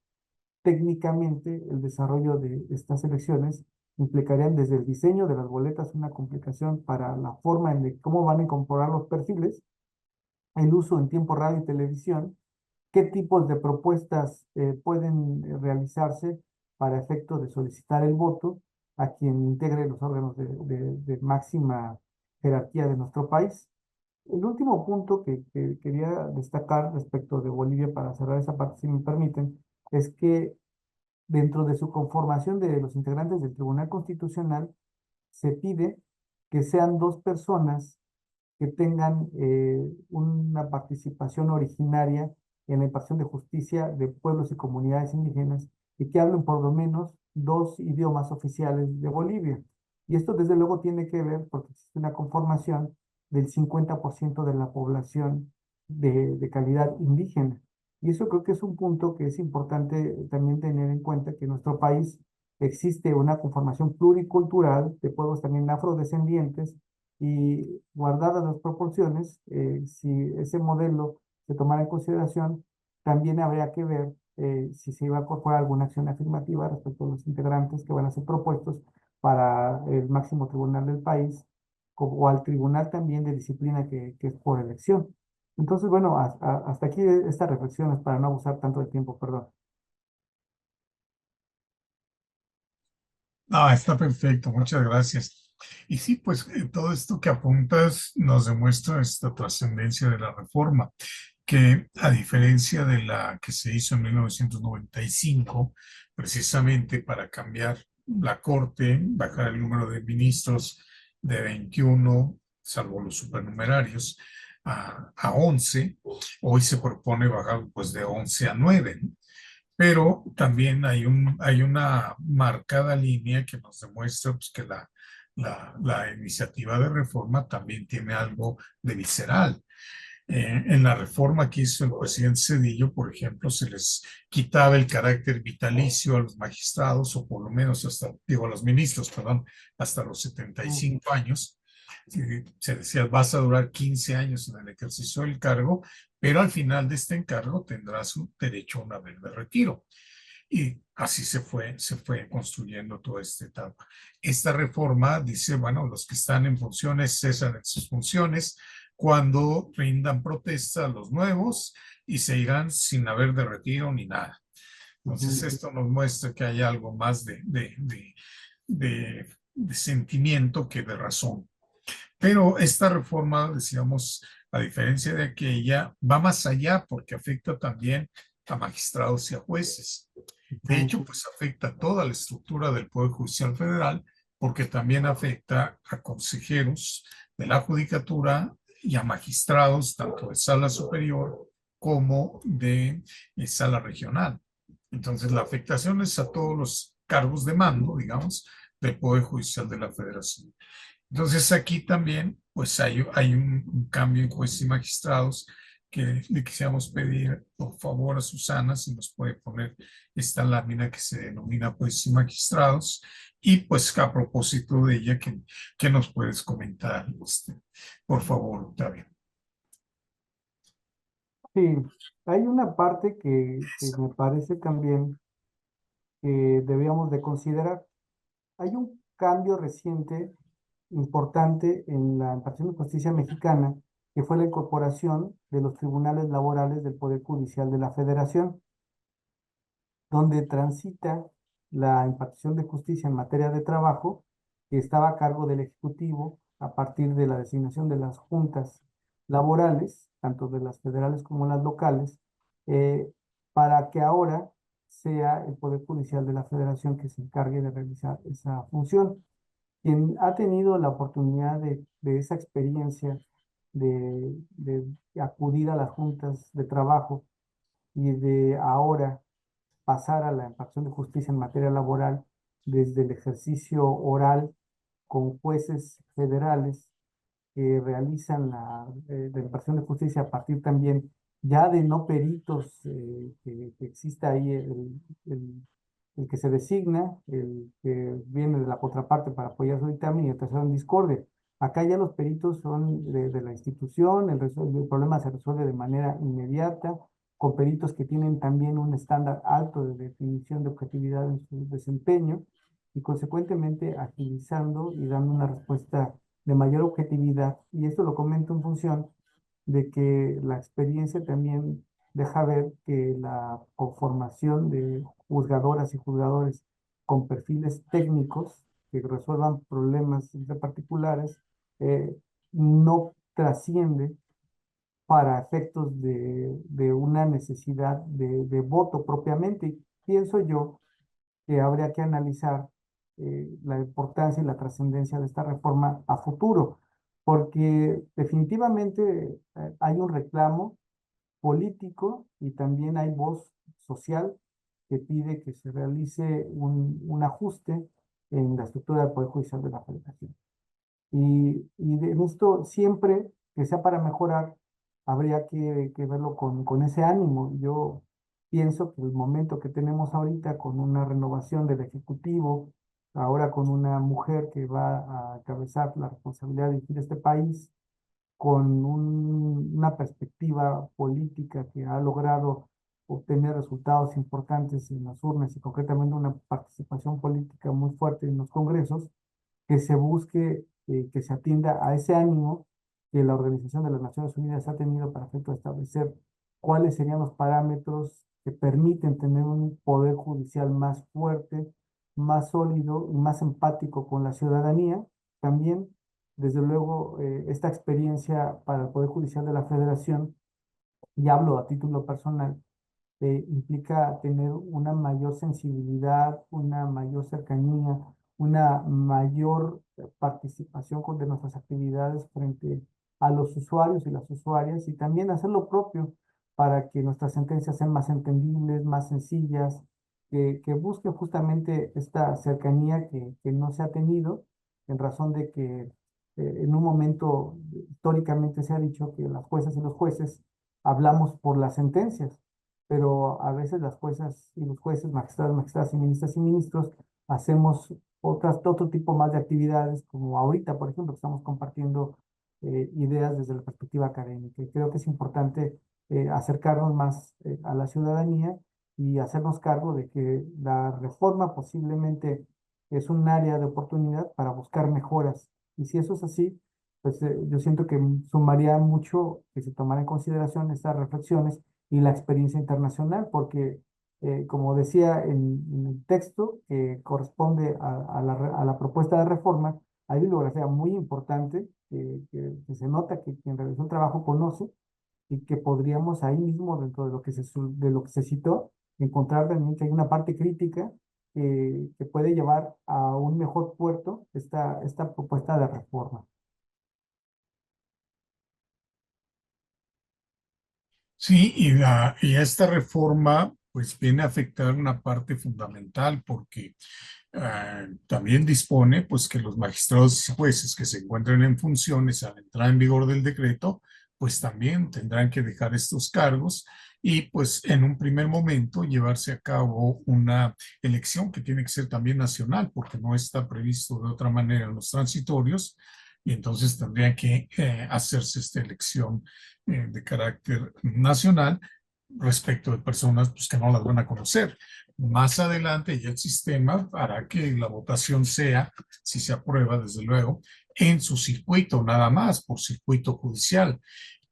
Técnicamente, el desarrollo de estas elecciones implicarían desde el diseño de las boletas una complicación para la forma en cómo van a incorporar los perfiles, el uso en tiempo radio y televisión, qué tipos de propuestas pueden realizarse para efecto de solicitar el voto a quien integre los órganos de máxima jerarquía de nuestro país. El último punto que quería destacar respecto de Bolivia para cerrar esa parte, si me permiten, es que dentro de su conformación de los integrantes del Tribunal Constitucional se pide que sean dos personas que tengan una participación originaria en la impartición de justicia de pueblos y comunidades indígenas y que hablen por lo menos dos idiomas oficiales de Bolivia. Y esto desde luego tiene que ver porque existe una conformación del 50% de la población de calidad indígena. Y eso creo que es un punto que es importante también tener en cuenta que en nuestro país existe una conformación pluricultural de pueblos también afrodescendientes y guardadas las proporciones, si ese modelo se tomara en consideración, también habría que ver si se iba a incorporar alguna acción afirmativa respecto a los integrantes que van a ser propuestos para el máximo tribunal del país o al tribunal también de disciplina que es por elección. Entonces, bueno, hasta aquí estas reflexiones para no abusar tanto del tiempo, perdón. No, está perfecto, muchas gracias. Y sí, pues todo esto que apuntas nos demuestra esta trascendencia de la reforma, que a diferencia de la que se hizo en 1995, precisamente para cambiar la Corte, bajar el número de ministros de 21, salvo los supernumerarios, a 11, hoy se propone bajar pues de 11 a 9, ¿no? Pero también hay una marcada línea que nos demuestra pues, que la iniciativa de reforma también tiene algo de visceral. En la reforma que hizo el presidente Zedillo, por ejemplo, se les quitaba el carácter vitalicio a los magistrados, o por lo menos hasta, digo, a los ministros, perdón, hasta los 75 años. Se decía, vas a durar 15 años en el ejercicio del cargo, pero al final de este encargo tendrás un derecho a una vez de retiro. Y así se fue construyendo toda esta etapa. Esta reforma dice, bueno, los que están en funciones cesan en sus funciones cuando rindan protesta a los nuevos y se irán sin haber de retiro ni nada. Entonces, Ujú. esto nos muestra que hay algo más de sentimiento que de razón. Pero esta reforma, decíamos, a diferencia de aquella, va más allá porque afecta también a magistrados y a jueces. De hecho, Ujú. pues afecta toda la estructura del Poder Judicial Federal porque también afecta a consejeros de la judicatura y a magistrados, tanto de sala superior como de sala regional. Entonces, la afectación es a todos los cargos de mando, digamos, del Poder Judicial de la Federación. Entonces aquí también pues hay un cambio en jueces y magistrados que le quisiéramos pedir por favor a Susana si nos puede poner esta lámina que se denomina jueces y magistrados Y pues a propósito de ella, ¿qué nos puedes comentar? Por favor, Octavio. Sí, hay una parte que me parece también que debíamos de considerar. Hay un cambio reciente importante en la impartición de justicia mexicana, que fue la incorporación de los tribunales laborales del Poder Judicial de la Federación, donde transita la impartición de justicia en materia de trabajo, que estaba a cargo del Ejecutivo a partir de la designación de las juntas laborales, tanto de las federales como las locales, eh, para que ahora sea el Poder Judicial de la Federación que se encargue de realizar esa función. Quien ha tenido la oportunidad de esa experiencia de acudir a las juntas de trabajo y de ahora pasar a la impartición de justicia en materia laboral desde el ejercicio oral con jueces federales que realizan la impartición de justicia a partir también ya de no peritos, que exista ahí el que se designa, el que viene de la contraparte para apoyar su dictamen y el tercero en discordia. Acá ya los peritos son de la institución, el problema se resuelve de manera inmediata, con peritos que tienen también un estándar alto de definición de objetividad en su desempeño y consecuentemente agilizando y dando una respuesta de mayor objetividad. Y esto lo comento en función de que la experiencia también deja ver que la conformación de juzgadoras y juzgadores con perfiles técnicos que resuelvan problemas entre particulares eh, no trasciende para efectos de una necesidad de voto propiamente. Pienso yo que habría que analizar la importancia y la trascendencia de esta reforma a futuro, porque definitivamente hay un reclamo político y también hay voz social que pide que se realice un ajuste en la estructura del Poder Judicial de la Federación. En esto siempre que sea para mejorar, habría que verlo con ese ánimo. Yo pienso que el momento que tenemos ahorita con una renovación del Ejecutivo, ahora con una mujer que va a encabezar la responsabilidad de dirigir este país, con una perspectiva política que ha logrado obtener resultados importantes en las urnas y concretamente una participación política muy fuerte en los congresos, que se busque, que se atienda a ese ánimo que la Organización de las Naciones Unidas ha tenido para efecto de establecer cuáles serían los parámetros que permiten tener un poder judicial más fuerte, más sólido y más empático con la ciudadanía. También, desde luego, esta experiencia para el Poder Judicial de la Federación, y hablo a título personal, implica tener una mayor sensibilidad, una mayor cercanía, una mayor participación de nuestras actividades frente a los usuarios y las usuarias y también hacer lo propio para que nuestras sentencias sean más entendibles, más sencillas, que busquen justamente esta cercanía que no se ha tenido en razón de que en un momento históricamente se ha dicho que las juezas y los jueces hablamos por las sentencias, pero a veces las juezas y los jueces, magistrados, magistradas y ministros, hacemos otro tipo más de actividades, como ahorita, por ejemplo, que estamos compartiendo ideas desde la perspectiva académica. Y creo que es importante acercarnos más a la ciudadanía y hacernos cargo de que la reforma posiblemente es un área de oportunidad para buscar mejoras. Y si eso es así, pues yo siento que sumaría mucho que se tomara en consideración estas reflexiones y la experiencia internacional, porque como decía en el texto que corresponde a la propuesta de reforma, hay bibliografía muy importante que se nota que quien realizó el trabajo conoce y que podríamos ahí mismo, dentro de de lo que se citó, encontrar también que hay una parte crítica que puede llevar a un mejor puerto esta propuesta de reforma. Sí, y esta reforma pues viene a afectar una parte fundamental porque también dispone pues que los magistrados y jueces que se encuentren en funciones al entrar en vigor del decreto pues también tendrán que dejar estos cargos y pues en un primer momento llevarse a cabo una elección que tiene que ser también nacional, porque no está previsto de otra manera en los transitorios, y entonces tendría que hacerse esta elección de carácter nacional respecto de personas pues, que no las van a conocer. Más adelante ya el sistema hará que la votación sea, si se aprueba, desde luego, en su circuito, nada más, por circuito judicial.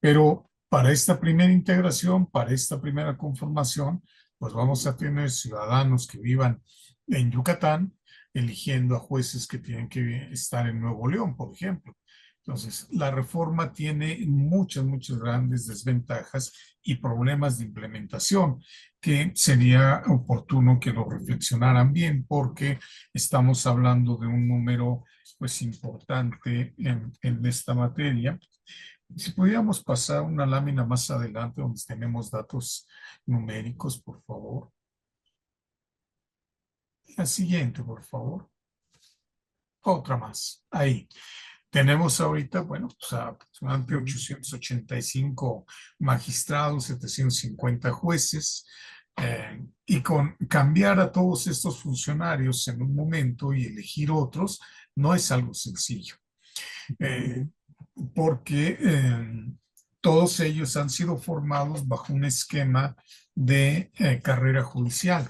Pero para esta primera integración, para esta primera conformación, pues vamos a tener ciudadanos que vivan en Yucatán eligiendo a jueces que tienen que estar en Nuevo León, por ejemplo. Entonces, la reforma tiene muchas grandes desventajas y problemas de implementación que sería oportuno que lo reflexionaran bien porque estamos hablando de un número pues importante en esta materia. Si pudiéramos pasar una lámina más adelante donde tenemos datos numéricos, por favor. La siguiente, por favor. Otra más. Ahí. Tenemos ahorita, bueno, pues aproximadamente 885 magistrados, 750 jueces, y con cambiar a todos estos funcionarios en un momento y elegir otros, no es algo sencillo. Porque todos ellos han sido formados bajo un esquema de carrera judicial,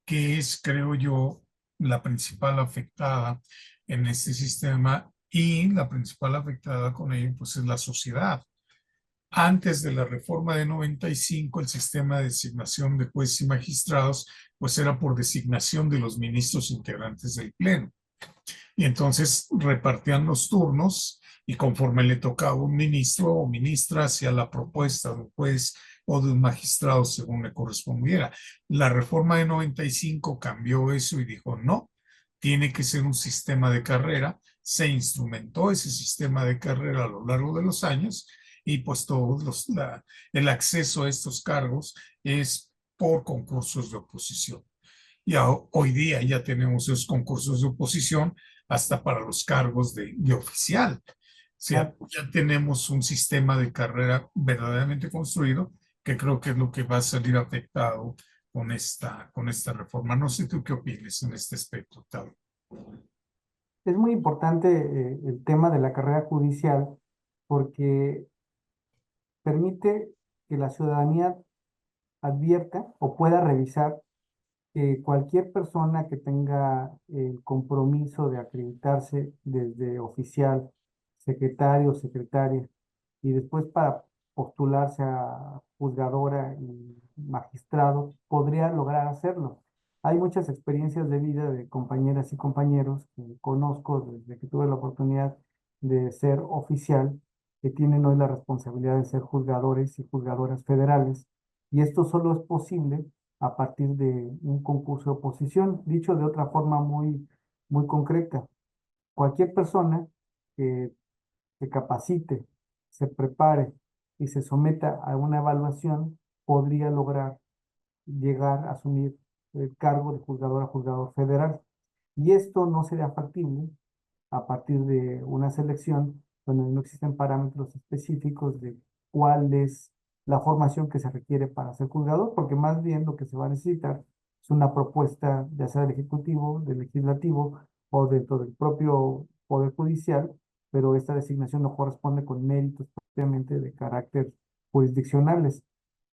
que es, creo yo, la principal afectada en este sistema y la principal afectada con ello, pues es la sociedad. Antes de la reforma de 95, el sistema de designación de jueces y magistrados, pues era por designación de los ministros integrantes del Pleno. Y entonces repartían los turnos y conforme le tocaba un ministro o ministra hacia la propuesta de un juez o de un magistrado según le correspondiera. La reforma de 95 cambió eso y dijo, no, tiene que ser un sistema de carrera. Se instrumentó ese sistema de carrera a lo largo de los años y pues el acceso a estos cargos es por concursos de oposición. Y hoy día ya tenemos esos concursos de oposición hasta para los cargos de oficial. O sea, ya tenemos un sistema de carrera verdaderamente construido que creo que es lo que va a salir afectado con esta reforma. No sé tú qué opinas en este aspecto, Octavio. Es muy importante el tema de la carrera judicial porque permite que la ciudadanía advierta o pueda revisar que cualquier persona que tenga el compromiso de acreditarse desde oficial, secretario, secretaria, y después para postularse a juzgadora y magistrado, podría lograr hacerlo. Hay muchas experiencias de vida de compañeras y compañeros que conozco desde que tuve la oportunidad de ser oficial, que tienen hoy la responsabilidad de ser juzgadores y juzgadoras federales. Y esto solo es posible a partir de un concurso de oposición. Dicho de otra forma muy concreta, cualquier persona que se capacite, se prepare y se someta a una evaluación podría lograr llegar a asumir el cargo de juzgador a juzgador federal. Y esto no sería factible a partir de una selección donde no existen parámetros específicos de cuál es la formación que se requiere para ser juzgador, porque más bien lo que se va a necesitar es una propuesta, ya sea del Ejecutivo, del Legislativo o dentro del propio Poder Judicial, pero esta designación no corresponde con méritos propiamente de carácter jurisdiccionales.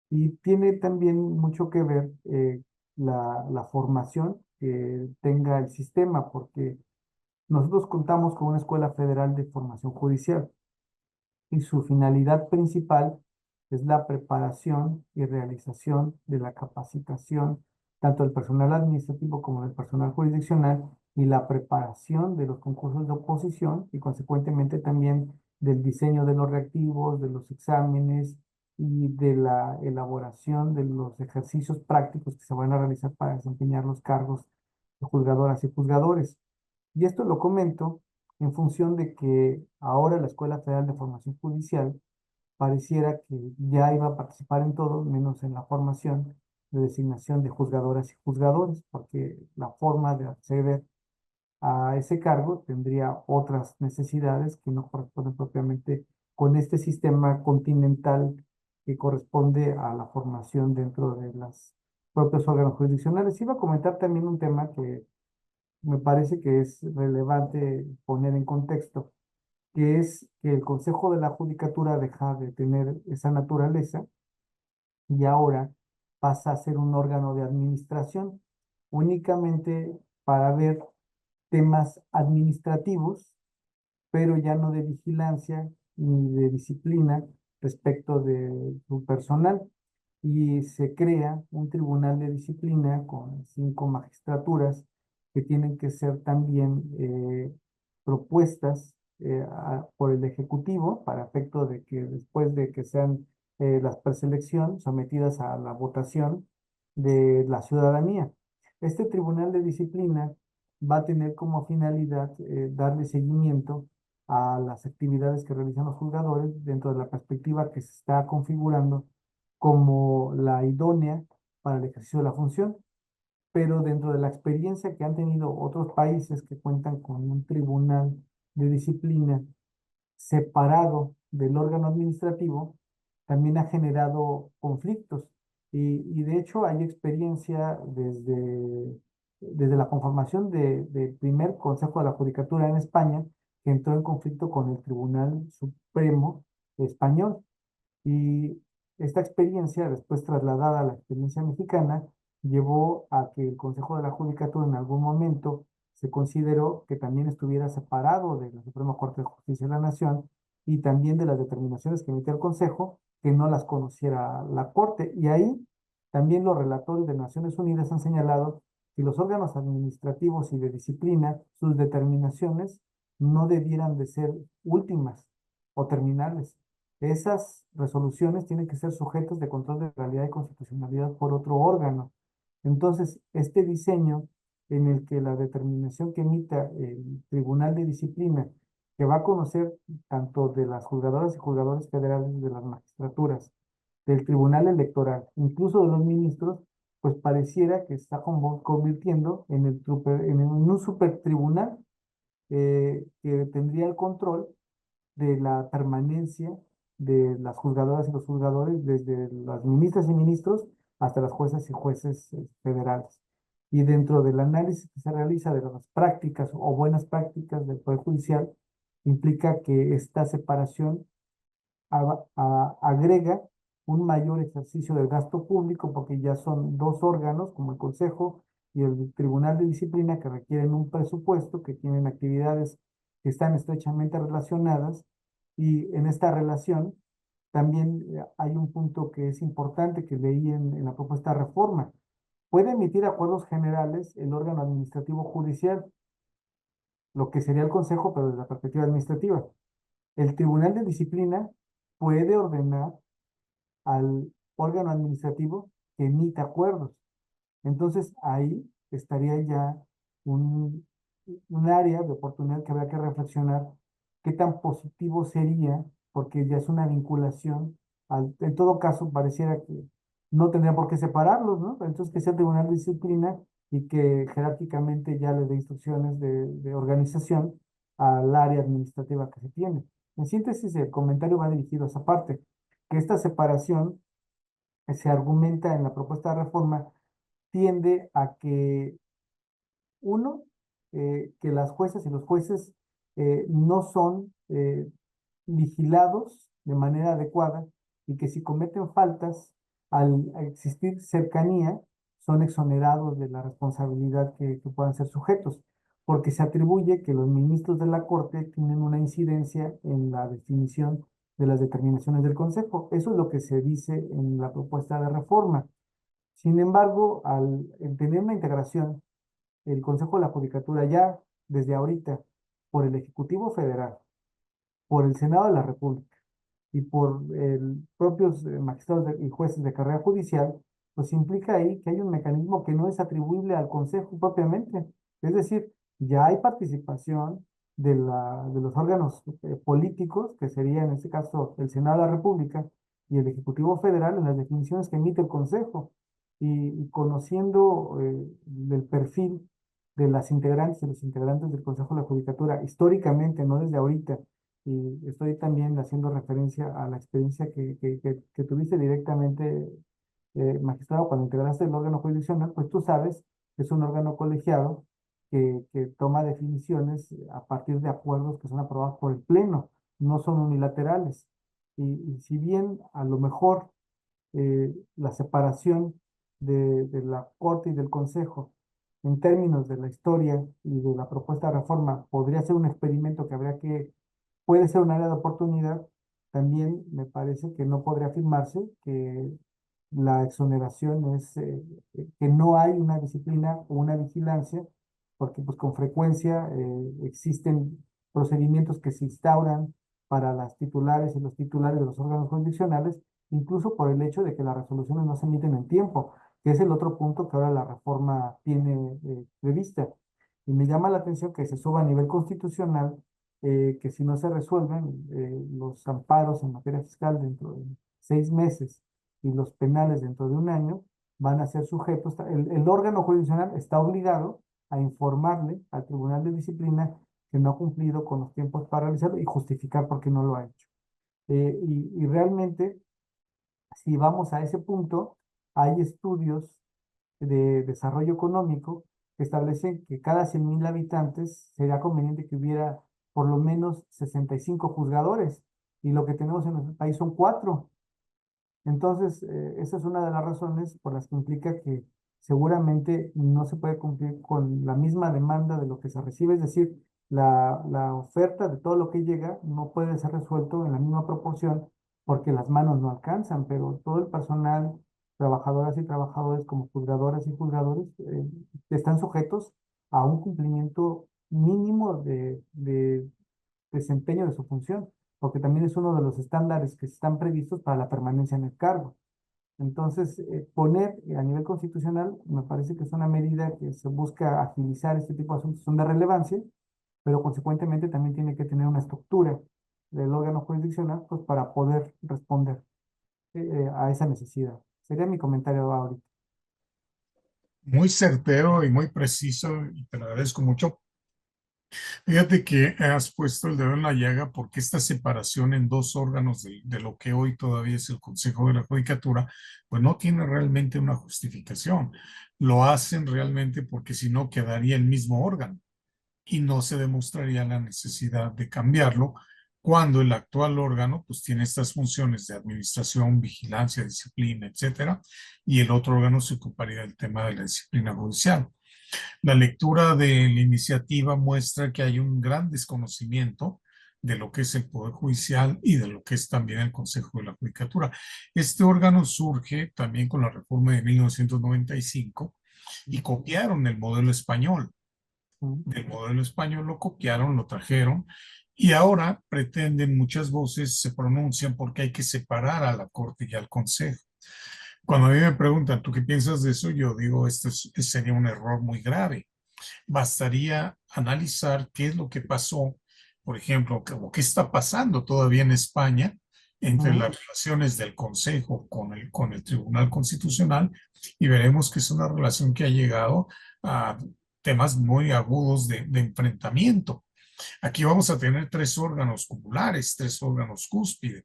Y tiene también mucho que ver la formación que tenga el sistema, porque nosotros contamos con una Escuela Federal de Formación Judicial y su finalidad principal es la preparación y realización de la capacitación tanto del personal administrativo como del personal jurisdiccional y la preparación de los concursos de oposición y consecuentemente también del diseño de los reactivos, de los exámenes y de la elaboración de los ejercicios prácticos que se van a realizar para desempeñar los cargos de juzgadoras y juzgadores. Y esto lo comento en función de que ahora la Escuela Federal de Formación Judicial pareciera que ya iba a participar en todo, menos en la formación de designación de juzgadoras y juzgadores, porque la forma de acceder a ese cargo tendría otras necesidades que no corresponden propiamente con este sistema continental que corresponde a la formación dentro de los propios órganos jurisdiccionales. Iba a comentar también un tema que me parece que es relevante poner en contexto, que es que el Consejo de la Judicatura deja de tener esa naturaleza y ahora pasa a ser un órgano de administración únicamente para ver temas administrativos, pero ya no de vigilancia ni de disciplina respecto de su personal. Y se crea un tribunal de disciplina con 5 magistraturas que tienen que ser también propuestas por el Ejecutivo para efecto de que después de que sean las preselección sometidas a la votación de la ciudadanía. Este tribunal de disciplina va a tener como finalidad darle seguimiento a las actividades que realizan los juzgadores dentro de la perspectiva que se está configurando como la idónea para el ejercicio de la función, pero dentro de la experiencia que han tenido otros países que cuentan con un tribunal de disciplina separado del órgano administrativo, también ha generado conflictos. Y de hecho hay experiencia desde la conformación del primer Consejo de la Judicatura en España, que entró en conflicto con el Tribunal Supremo Español. Y esta experiencia, después trasladada a la experiencia mexicana, llevó a que el Consejo de la Judicatura en algún momento se consideró que también estuviera separado de la Suprema Corte de Justicia de la Nación y también de las determinaciones que emitía el Consejo, que no las conociera la Corte. Y ahí también los relatores de Naciones Unidas han señalado que los órganos administrativos y de disciplina, sus determinaciones no debieran de ser últimas o terminales. Esas resoluciones tienen que ser sujetas de control de legalidad y constitucionalidad por otro órgano. Entonces, este diseño en el que la determinación que emita el Tribunal de Disciplina, que va a conocer tanto de las juzgadoras y juzgadores federales de las magistraturas, del Tribunal Electoral, incluso de los ministros, pues pareciera que está convirtiendo en un supertribunal que tendría el control de la permanencia de las juzgadoras y los juzgadores, desde las ministras y ministros hasta las juezas y jueces federales. Y dentro del análisis que se realiza de las prácticas o buenas prácticas del Poder Judicial, implica que esta separación agrega un mayor ejercicio del gasto público porque ya son dos órganos como el Consejo y el Tribunal de Disciplina que requieren un presupuesto, que tienen actividades que están estrechamente relacionadas y en esta relación también hay un punto que es importante que leí en la propuesta de reforma. Puede emitir acuerdos generales el órgano administrativo judicial, lo que sería el Consejo, pero desde la perspectiva administrativa. El Tribunal de Disciplina puede ordenar al órgano administrativo que emita acuerdos. Entonces ahí estaría ya un, un área de oportunidad que habría que reflexionar qué tan positivo sería, porque ya es una vinculación. En todo caso, pareciera que no tendría por qué separarlos, ¿no? Entonces que sea el Tribunal de Disciplina y que jerárquicamente ya le dé instrucciones de organización al área administrativa que se tiene. En síntesis, el comentario va dirigido a esa parte, que esta separación se argumenta en la propuesta de reforma tiende a que, uno, que las juezas y los jueces no son vigilados de manera adecuada y que si cometen faltas, al existir cercanía, son exonerados de la responsabilidad que puedan ser sujetos, porque se atribuye que los ministros de la Corte tienen una incidencia en la definición de las determinaciones del Consejo. Eso es lo que se dice en la propuesta de reforma. Sin embargo, al tener una integración, el Consejo de la Judicatura ya desde ahorita, por el Ejecutivo Federal, por el Senado de la República y por el propios magistrados y jueces de carrera judicial, pues implica ahí que hay un mecanismo que no es atribuible al Consejo propiamente. Es decir, ya hay participación de los órganos políticos, que sería en este caso el Senado de la República y el Ejecutivo Federal en las definiciones que emite el Consejo. Y conociendo el perfil de las integrantes y los integrantes del Consejo de la Judicatura, históricamente, no desde ahorita, y estoy también haciendo referencia a la experiencia que tuviste directamente, magistrado, cuando integraste el órgano jurisdiccional, pues tú sabes que es un órgano colegiado que toma definiciones a partir de acuerdos que son aprobados por el Pleno, no son unilaterales. Y si bien a lo mejor la separación de la Corte y del Consejo en términos de la historia y de la propuesta de reforma podría ser un experimento que puede ser un área de oportunidad, también me parece que no podría afirmarse que la exoneración es que no hay una disciplina o una vigilancia, porque pues con frecuencia existen procedimientos que se instauran para las titulares y los titulares de los órganos jurisdiccionales, incluso por el hecho de que las resoluciones no se emiten en tiempo, que es el otro punto que ahora la reforma tiene prevista. Y me llama la atención que se suba a nivel constitucional, que si no se resuelven los amparos en materia fiscal dentro de 6 meses y los penales dentro de un año, van a ser sujetos, el órgano jurisdiccional está obligado a informarle al Tribunal de Disciplina que no ha cumplido con los tiempos para realizarlo y justificar por qué no lo ha hecho. Y realmente, si vamos a ese punto, hay estudios de desarrollo económico que establecen que cada 100.000 habitantes sería conveniente que hubiera por lo menos 65 juzgadores, y lo que tenemos en nuestro país son 4. Entonces, esa es una de las razones por las que implica que seguramente no se puede cumplir con la misma demanda de lo que se recibe, es decir, la oferta de todo lo que llega no puede ser resuelto en la misma proporción porque las manos no alcanzan, pero todo el personal, trabajadoras y trabajadores como juzgadoras y juzgadores, están sujetos a un cumplimiento mínimo de desempeño de su función, porque también es uno de los estándares que están previstos para la permanencia en el cargo. Entonces, poner a nivel constitucional me parece que es una medida que se busca agilizar este tipo de asuntos, son de relevancia, pero consecuentemente también tiene que tener una estructura del órgano jurisdiccional pues, para poder responder a esa necesidad. Sería mi comentario ahorita. Muy certero y muy preciso, y te lo agradezco mucho. Fíjate que has puesto el dedo en la llaga porque esta separación en dos órganos de lo que hoy todavía es el Consejo de la Judicatura, pues no tiene realmente una justificación. Lo hacen realmente porque si no quedaría el mismo órgano y no se demostraría la necesidad de cambiarlo cuando el actual órgano pues tiene estas funciones de administración, vigilancia, disciplina, etcétera, y el otro órgano se ocuparía del tema de la disciplina judicial. La lectura de la iniciativa muestra que hay un gran desconocimiento de lo que es el Poder Judicial y de lo que es también el Consejo de la Judicatura. Este órgano surge también con la reforma de 1995 y copiaron el modelo español. Mm, Del modelo español lo copiaron, lo trajeron y ahora pretenden, muchas voces se pronuncian porque hay que separar a la Corte y al Consejo. Cuando a mí me preguntan, ¿tú qué piensas de eso? Yo digo, sería un error muy grave. Bastaría analizar qué es lo que pasó, por ejemplo, o qué está pasando todavía en España entre mm, las relaciones del Consejo con el Tribunal Constitucional y veremos que es una relación que ha llegado a temas muy agudos de enfrentamiento. Aquí vamos a tener tres órganos cumulares, tres órganos cúspide.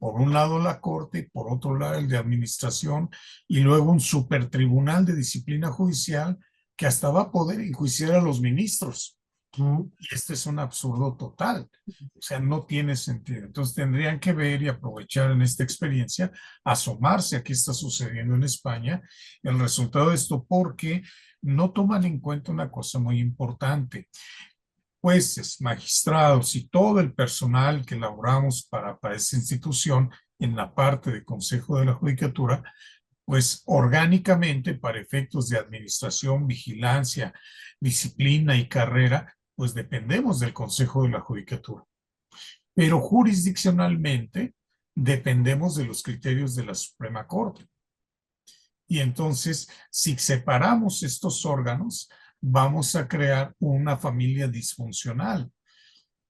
Por un lado la Corte, por otro lado el de Administración y luego un supertribunal de disciplina judicial que hasta va a poder enjuiciar a los ministros. mm. Y este es un absurdo total. O sea, no tiene sentido. Entonces tendrían que ver y aprovechar en esta experiencia, asomarse a qué está sucediendo en España, el resultado de esto, porque no toman en cuenta una cosa muy importante. Jueces, magistrados y todo el personal que elaboramos para esa institución en la parte de Consejo de la Judicatura, pues orgánicamente para efectos de administración, vigilancia, disciplina y carrera, pues dependemos del Consejo de la Judicatura. Pero jurisdiccionalmente dependemos de los criterios de la Suprema Corte. Y entonces, si separamos estos órganos, vamos a crear una familia disfuncional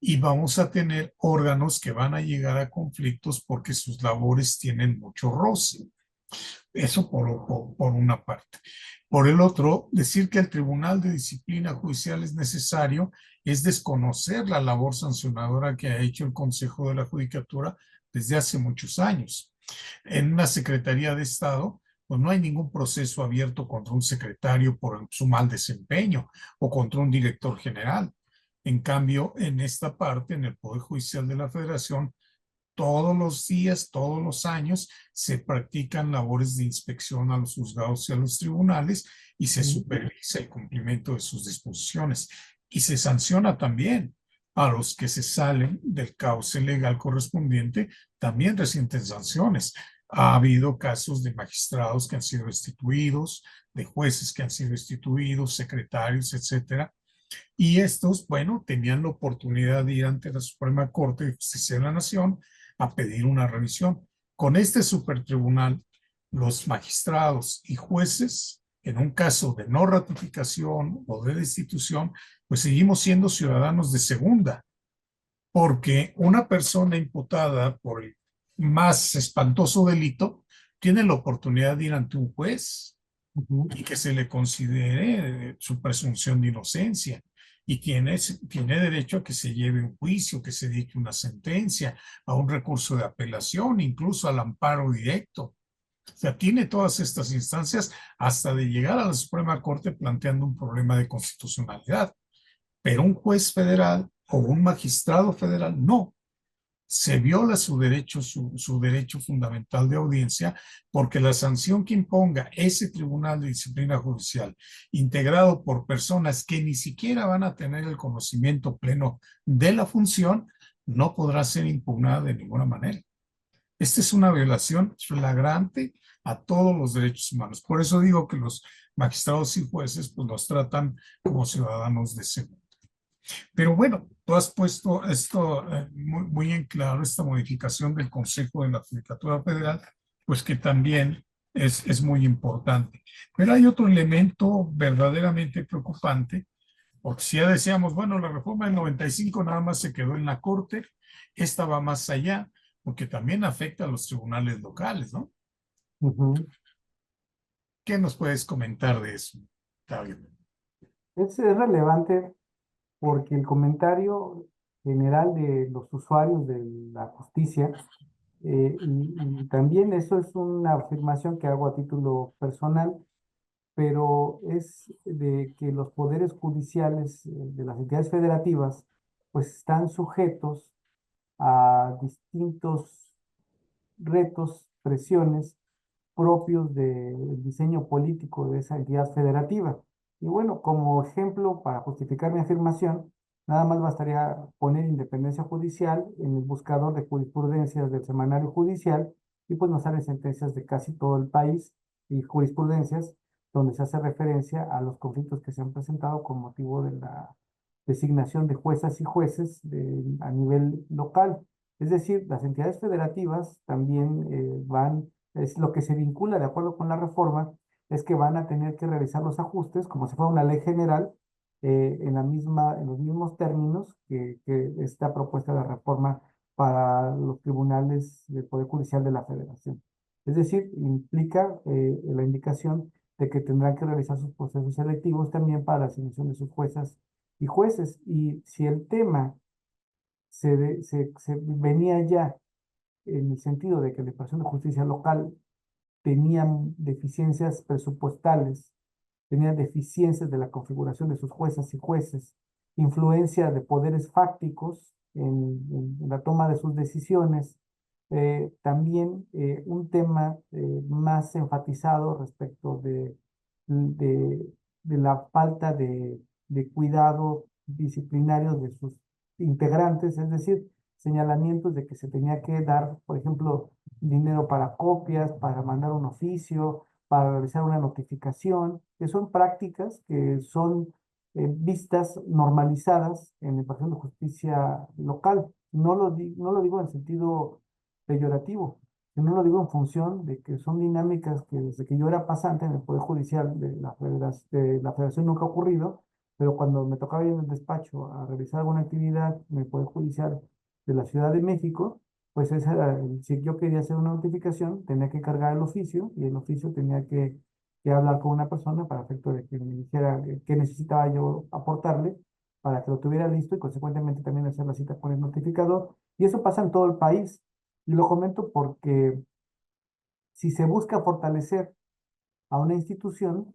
y vamos a tener órganos que van a llegar a conflictos porque sus labores tienen mucho roce. Eso por una parte. Por el otro, decir que el Tribunal de Disciplina Judicial es necesario es desconocer la labor sancionadora que ha hecho el Consejo de la Judicatura desde hace muchos años. En una Secretaría de Estado, pues no hay ningún proceso abierto contra un secretario por su mal desempeño o contra un director general. En cambio, en esta parte, en el Poder Judicial de la Federación, todos los días, todos los años, se practican labores de inspección a los juzgados y a los tribunales y se Ujú. supervisa el cumplimiento de sus disposiciones. Y se sanciona también a los que se salen del cauce legal correspondiente, también recienten sanciones. Ha habido casos de magistrados que han sido destituidos, de jueces que han sido destituidos, secretarios, etcétera, y estos, bueno, tenían la oportunidad de ir ante la Suprema Corte de Justicia de la Nación a pedir una revisión. Con este supertribunal, los magistrados y jueces, en un caso de no ratificación o de destitución, pues seguimos siendo ciudadanos de segunda, porque una persona imputada por el más espantoso delito tiene la oportunidad de ir ante un juez Ujú. y que se le considere su presunción de inocencia. Y tiene derecho a que se lleve un juicio, que se dicte una sentencia, a un recurso de apelación, incluso al amparo directo. O sea, tiene todas estas instancias hasta de llegar a la Suprema Corte planteando un problema de constitucionalidad. Pero un juez federal o un magistrado federal no, se viola su derecho fundamental de audiencia, porque la sanción que imponga ese Tribunal de Disciplina Judicial, integrado por personas que ni siquiera van a tener el conocimiento pleno de la función, no podrá ser impugnada de ninguna manera. Esta es una violación flagrante a todos los derechos humanos. Por eso digo que los magistrados y jueces pues los tratan como ciudadanos de segunda. Pero bueno, tú has puesto esto muy en claro, esta modificación del Consejo de la Judicatura Federal, pues que también es muy importante. Pero hay otro elemento verdaderamente preocupante, porque si ya decíamos, bueno, la reforma del 95 nada más se quedó en la Corte, esta va más allá, porque también afecta a los tribunales locales, ¿no? Ujú. ¿Qué nos puedes comentar de eso, Octavio? Es relevante porque el comentario general de los usuarios de la justicia, y también eso es una afirmación que hago a título personal, pero es de que los poderes judiciales de las entidades federativas pues están sujetos a distintos retos, presiones propios del diseño político de esa entidad federativa. Y bueno, como ejemplo, para justificar mi afirmación, nada más bastaría poner independencia judicial en el buscador de jurisprudencias del semanario judicial y pues nos salen sentencias de casi todo el país y jurisprudencias donde se hace referencia a los conflictos que se han presentado con motivo de la designación de juezas y jueces a nivel local. Es decir, las entidades federativas también es lo que se vincula de acuerdo con la reforma, es que van a tener que realizar los ajustes como si fuera una ley general, en los mismos términos que esta propuesta de reforma para los tribunales del Poder Judicial de la Federación. Es decir, implica la indicación de que tendrán que realizar sus procesos selectivos también para la asignación de sus juezas y jueces. Y si el tema se venía ya en el sentido de que la Administración de Justicia local tenían deficiencias presupuestales, tenían deficiencias de la configuración de sus juezas y jueces, influencia de poderes fácticos en la toma de sus decisiones. También un tema más enfatizado respecto de, de la falta de cuidado disciplinario de sus integrantes, es decir, señalamientos de que se tenía que dar, por ejemplo, dinero para copias, para mandar un oficio, para realizar una notificación, que son prácticas que son vistas normalizadas en el Palacio de Justicia local. No lo digo en sentido peyorativo, sino lo digo en función de que son dinámicas que desde que yo era pasante en el Poder Judicial de la Federación nunca ha ocurrido, pero cuando me tocaba ir en el despacho a realizar alguna actividad en el Poder Judicial de la Ciudad de México, pues si yo quería hacer una notificación, tenía que cargar el oficio y el oficio tenía que hablar con una persona para efecto de que me dijera qué necesitaba yo aportarle para que lo tuviera listo y consecuentemente también hacer la cita con el notificador. Y eso pasa en todo el país. Y lo comento porque si se busca fortalecer a una institución,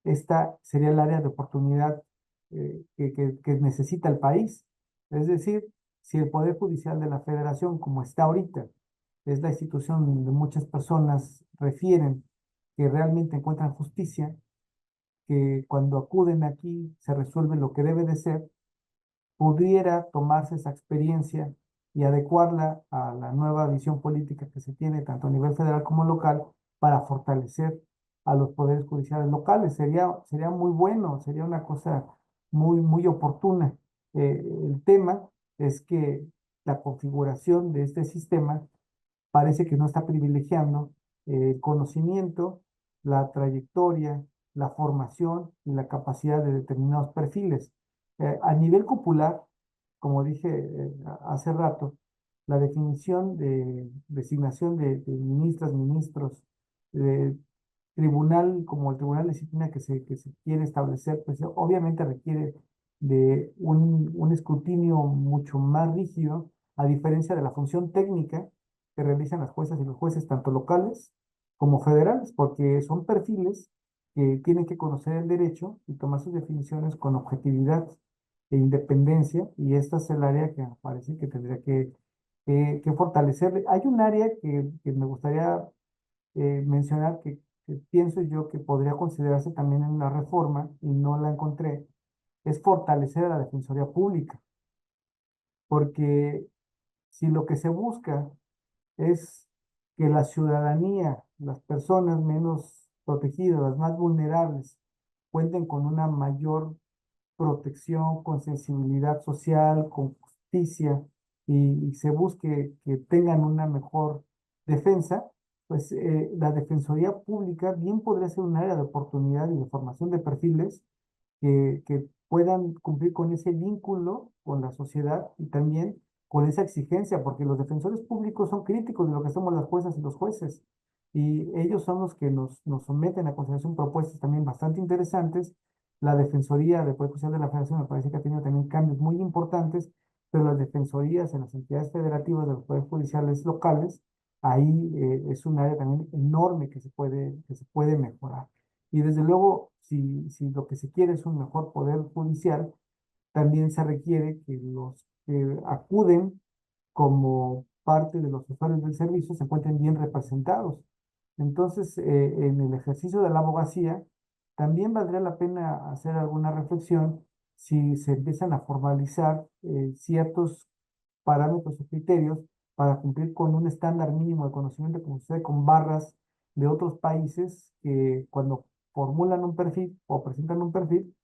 esta sería el área de oportunidad que necesita el país. Es decir, si el Poder Judicial de la Federación, como está ahorita, es la institución donde muchas personas refieren que realmente encuentran justicia, que cuando acuden aquí se resuelve lo que debe de ser, pudiera tomarse esa experiencia y adecuarla a la nueva visión política que se tiene tanto a nivel federal como local para fortalecer a los poderes judiciales locales. Sería muy bueno, sería una cosa muy oportuna. El tema es que la configuración de este sistema parece que no está privilegiando el conocimiento, la trayectoria, la formación y la capacidad de determinados perfiles. A nivel popular, como dije hace rato, la definición de designación de ministras, ministros, de tribunal como el tribunal de disciplina que se quiere establecer, pues obviamente requiere de un escrutinio mucho más rígido, a diferencia de la función técnica que realizan las juezas y los jueces, tanto locales como federales, porque son perfiles que tienen que conocer el derecho y tomar sus definiciones con objetividad e independencia, y esta es el área que me parece que tendría que fortalecer. Hay un área que me gustaría mencionar que pienso yo que podría considerarse también en una reforma y no la encontré, es fortalecer a la Defensoría Pública, porque si lo que se busca es que la ciudadanía, las personas menos protegidas, las más vulnerables, cuenten con una mayor protección, con sensibilidad social, con justicia y se busque que tengan una mejor defensa, pues la Defensoría Pública bien podría ser un área de oportunidad y de formación de perfiles que puedan cumplir con ese vínculo con la sociedad y también con esa exigencia, porque los defensores públicos son críticos de lo que somos las juezas y los jueces, y ellos son los que nos someten a consideración propuestas también bastante interesantes. La Defensoría del Poder Judicial de la Federación me parece que ha tenido también cambios muy importantes, pero las defensorías en las entidades federativas de los poderes judiciales locales, ahí es un área también enorme que se puede mejorar. Y desde luego, si lo que se quiere es un mejor poder judicial, también se requiere que los que acuden como parte de los usuarios del servicio se encuentren bien representados. Entonces, en el ejercicio de la abogacía, también valdría la pena hacer alguna reflexión si se empiezan a formalizar ciertos parámetros o criterios para cumplir con un estándar mínimo de conocimiento, como sucede con barras de otros países que cuando formulan un perfil o presentan un perfil,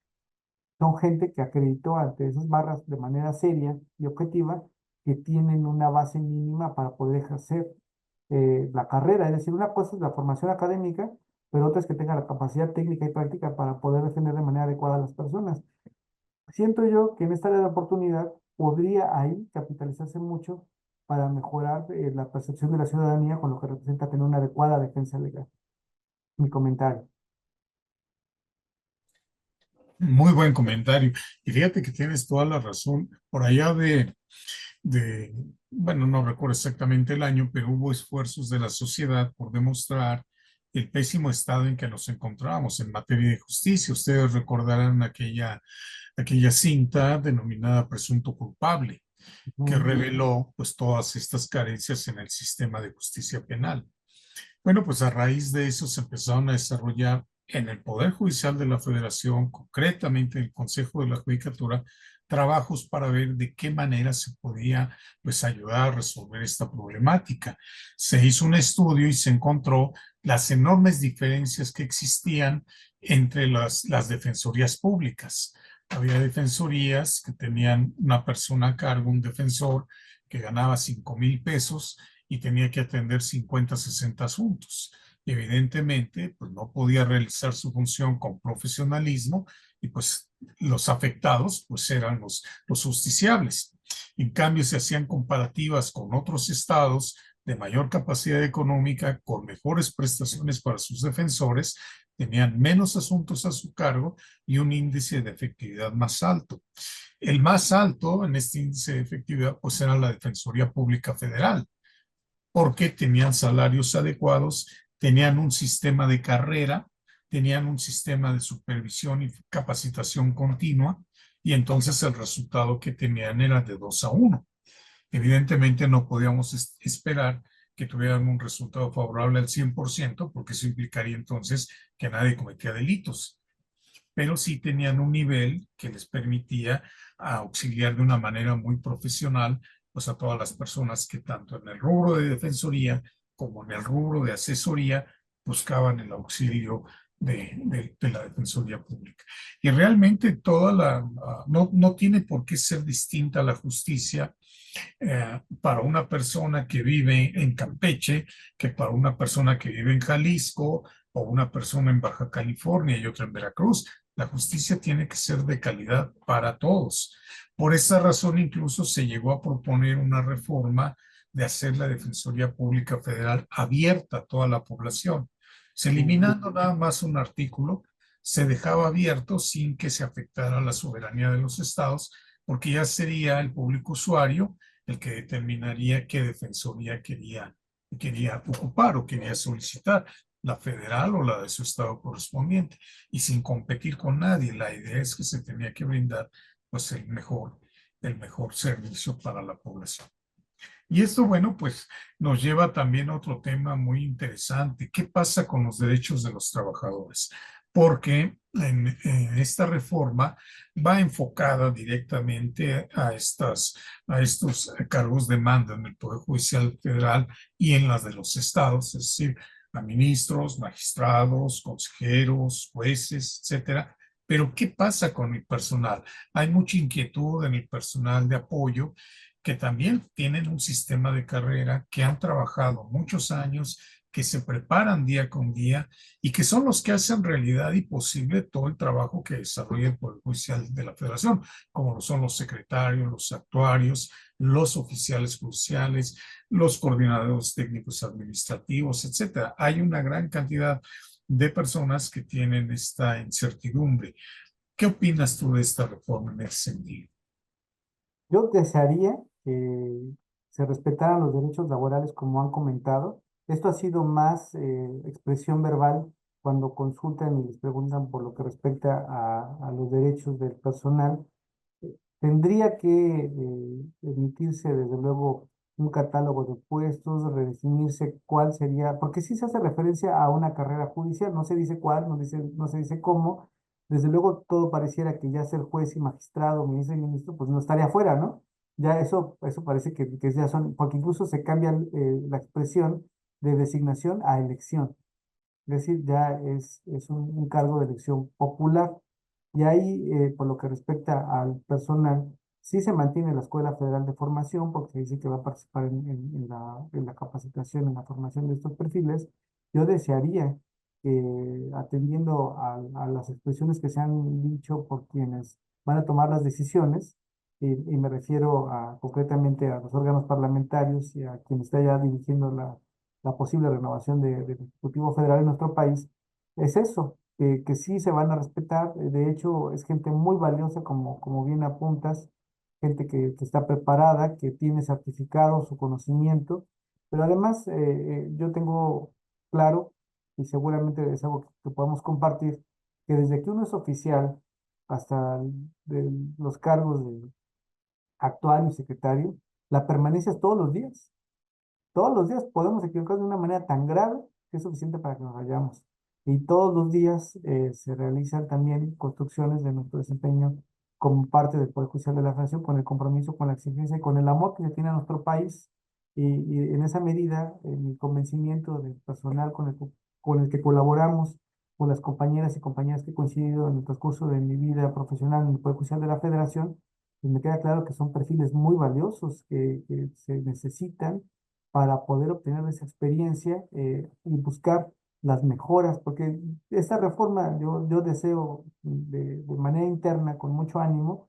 son gente que acreditó ante esas barras de manera seria y objetiva que tienen una base mínima para poder ejercer la carrera. Es decir, una cosa es la formación académica, pero otra es que tenga la capacidad técnica y práctica para poder defender de manera adecuada a las personas. Siento yo que en esta área de oportunidad podría ahí capitalizarse mucho para mejorar la percepción de la ciudadanía con lo que representa tener una adecuada defensa legal. Mi comentario. Muy buen comentario. Y fíjate que tienes toda la razón. Por allá bueno, no recuerdo exactamente el año, pero hubo esfuerzos de la sociedad por demostrar el pésimo estado en que nos encontrábamos en materia de justicia. Ustedes recordarán aquella cinta denominada Presunto Culpable, que Ujú. reveló pues todas estas carencias en el sistema de justicia penal. Bueno, pues a raíz de eso se empezaron a desarrollar en el Poder Judicial de la Federación, concretamente en el Consejo de la Judicatura, trabajos para ver de qué manera se podía pues ayudar a resolver esta problemática. Se hizo un estudio y se encontró las enormes diferencias que existían entre las defensorías públicas. Había defensorías que tenían una persona a cargo, un defensor que ganaba 5,000 pesos y tenía que atender 50, 60 asuntos. Y evidentemente, pues no podía realizar su función con profesionalismo y pues los afectados pues eran los justiciables. En cambio, se hacían comparativas con otros estados de mayor capacidad económica, con mejores prestaciones para sus defensores, tenían menos asuntos a su cargo y un índice de efectividad más alto. El más alto en este índice de efectividad pues era la Defensoría Pública Federal, porque tenían salarios adecuados, tenían un sistema de carrera, tenían un sistema de supervisión y capacitación continua, y entonces el resultado que tenían era de 2-1. Evidentemente no podíamos esperar que tuvieran un resultado favorable al 100%, porque eso implicaría entonces que nadie cometía delitos, pero sí tenían un nivel que les permitía auxiliar de una manera muy profesional pues a todas las personas que tanto en el rubro de defensoría como en el rubro de asesoría buscaban el auxilio de la Defensoría Pública. Y realmente no tiene por qué ser distinta la justicia para una persona que vive en Campeche que para una persona que vive en Jalisco o una persona en Baja California y otra en Veracruz. La justicia tiene que ser de calidad para todos. Por esa razón incluso se llegó a proponer una reforma de hacer la Defensoría Pública Federal abierta a toda la población. Se eliminando nada más un artículo, se dejaba abierto sin que se afectara la soberanía de los estados, porque ya sería el público usuario el que determinaría qué defensoría quería ocupar o quería solicitar, la federal o la de su estado correspondiente, y sin competir con nadie. La idea es que se tenía que brindar pues el mejor servicio para la población. Y esto, bueno, pues nos lleva también a otro tema muy interesante. ¿Qué pasa con los derechos de los trabajadores? Porque en esta reforma va enfocada directamente a estos cargos de mando en el Poder Judicial Federal y en las de los estados, es decir, a ministros, magistrados, consejeros, jueces, etcétera. Pero, ¿qué pasa con el personal? Hay mucha inquietud en el personal de apoyo que también tienen un sistema de carrera, que han trabajado muchos años, que se preparan día con día y que son los que hacen realidad y posible todo el trabajo que desarrolla el Poder Judicial de la Federación, como lo son los secretarios, los actuarios, los oficiales judiciales, los coordinadores técnicos administrativos, etcétera. Hay una gran cantidad de personas que tienen esta incertidumbre. ¿Qué opinas tú de esta reforma en ese sentido? Yo desearía que se respetaran los derechos laborales como han comentado. Esto ha sido más expresión verbal cuando consultan y les preguntan por lo que respecta a los derechos del personal. Tendría que emitirse desde luego un catálogo de puestos, redefinirse cuál sería, porque sí se hace referencia a una carrera judicial, no se dice cuál, no se dice cómo. Desde luego todo pareciera que ya ser juez y magistrado, ministro y ministro, pues no estaría afuera, ¿no? Ya eso parece que ya son, porque incluso se cambia la expresión de designación a elección. Es decir, ya es un cargo de elección popular. Y ahí, por lo que respecta al personal, sí se mantiene la Escuela Federal de Formación, porque dice que va a participar en la capacitación, en la formación de estos perfiles. Yo desearía que, atendiendo a las expresiones que se han dicho por quienes van a tomar las decisiones, y me refiero concretamente a los órganos parlamentarios y a quien está ya dirigiendo la posible renovación del Ejecutivo Federal en nuestro país, es eso, que sí se van a respetar. De hecho, es gente muy valiosa, como bien apuntas, gente que está preparada, que tiene certificado su conocimiento, pero además yo tengo claro, y seguramente es algo que podemos compartir, que desde que uno es oficial hasta los cargos de actuario y secretario, la permanencia es todos los días. Todos los días podemos equivocarnos de una manera tan grave que es suficiente para que nos vayamos. Y todos los días se realizan también construcciones de nuestro desempeño como parte del Poder Judicial de la Federación, con el compromiso, con la exigencia y con el amor que se tiene a nuestro país. Y en esa medida, mi convencimiento del personal con el que colaboramos, con las compañeras y compañeras que he coincidido en el transcurso de mi vida profesional en el Poder Judicial de la Federación, pues me queda claro que son perfiles muy valiosos que se necesitan para poder obtener esa experiencia y buscar las mejoras, porque esta reforma yo deseo de manera interna, con mucho ánimo,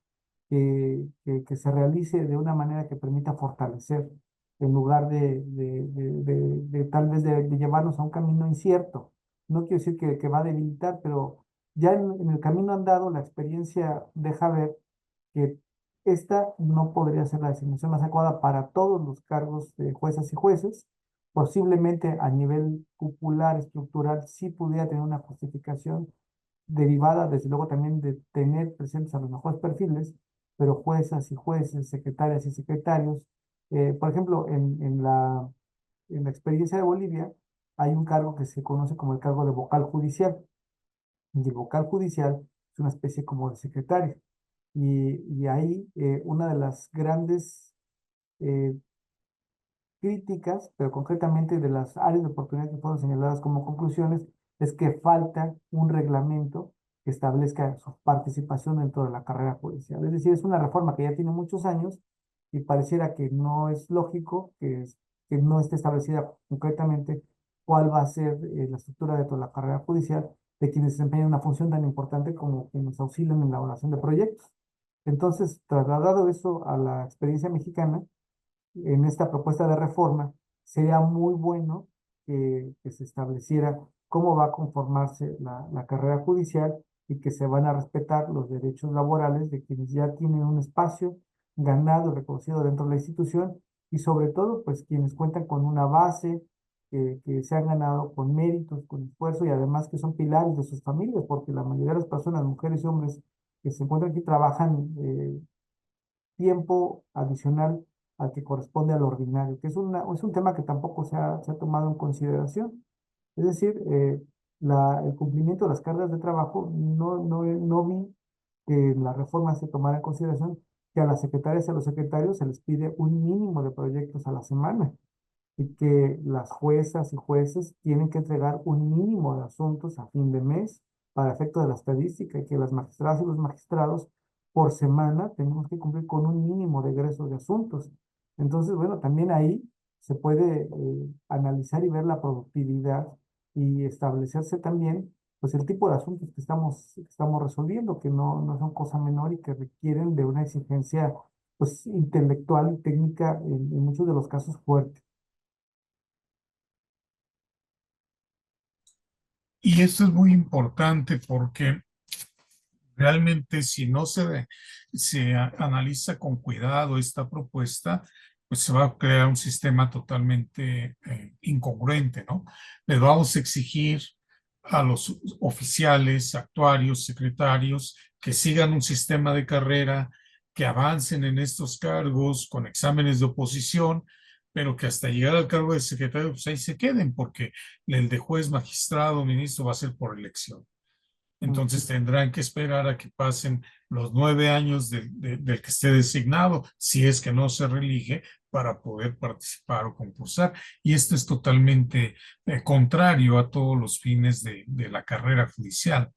que se realice de una manera que permita fortalecer, en lugar de tal vez de llevarnos a un camino incierto. No quiero decir que va a debilitar, pero ya en el camino andado la experiencia deja ver que esta no podría ser la designación más adecuada para todos los cargos de juezas y jueces. Posiblemente a nivel popular, estructural, sí pudiera tener una justificación derivada, desde luego, también de tener presentes a los mejores perfiles, pero juezas y jueces, secretarias y secretarios. Por ejemplo, en la experiencia de Bolivia, hay un cargo que se conoce como el cargo de vocal judicial. Y el vocal judicial es una especie como de secretario. Y ahí una de las grandes eh, críticas, pero concretamente de las áreas de oportunidad que fueron señaladas como conclusiones, es que falta un reglamento que establezca su participación dentro de la carrera judicial. Es decir, es una reforma que ya tiene muchos años y pareciera que no es lógico que no esté establecida concretamente cuál va a ser la estructura de toda la carrera judicial de quienes desempeñan una función tan importante como que nos auxilian en la elaboración de proyectos. Entonces, trasladado eso a la experiencia mexicana, en esta propuesta de reforma, sería muy bueno que se estableciera cómo va a conformarse la carrera judicial y que se van a respetar los derechos laborales de quienes ya tienen un espacio ganado y reconocido dentro de la institución y sobre todo, pues quienes cuentan con una base que se han ganado con méritos, con esfuerzo y además que son pilares de sus familias, porque la mayoría de las personas, mujeres y hombres que se encuentran aquí trabajan tiempo adicional al que corresponde al ordinario, que es un tema que tampoco se ha tomado en consideración. Es decir, el cumplimiento de las cargas de trabajo, no vi que en la reforma se tomara en consideración que a las secretarias y a los secretarios se les pide un mínimo de proyectos a la semana y que las juezas y jueces tienen que entregar un mínimo de asuntos a fin de mes para efecto de la estadística y que las magistradas y los magistrados por semana tenemos que cumplir con un mínimo de egresos de asuntos. Entonces, bueno, también ahí se puede analizar y ver la productividad y establecerse también pues el tipo de asuntos que estamos resolviendo, que no son cosa menor y que requieren de una exigencia pues intelectual y técnica en muchos de los casos fuerte. Y esto es muy importante porque realmente si no analiza con cuidado esta propuesta, pues se va a crear un sistema totalmente incongruente, ¿no? Les vamos a exigir a los oficiales, actuarios, secretarios, que sigan un sistema de carrera, que avancen en estos cargos con exámenes de oposición, pero que hasta llegar al cargo de secretario, pues ahí se queden, porque el de juez, magistrado, ministro va a ser por elección. Entonces tendrán que esperar a que pasen los 9 años del que esté designado, si es que no se reelige, para poder participar o concursar. Y esto es totalmente contrario a todos los fines de la carrera judicial.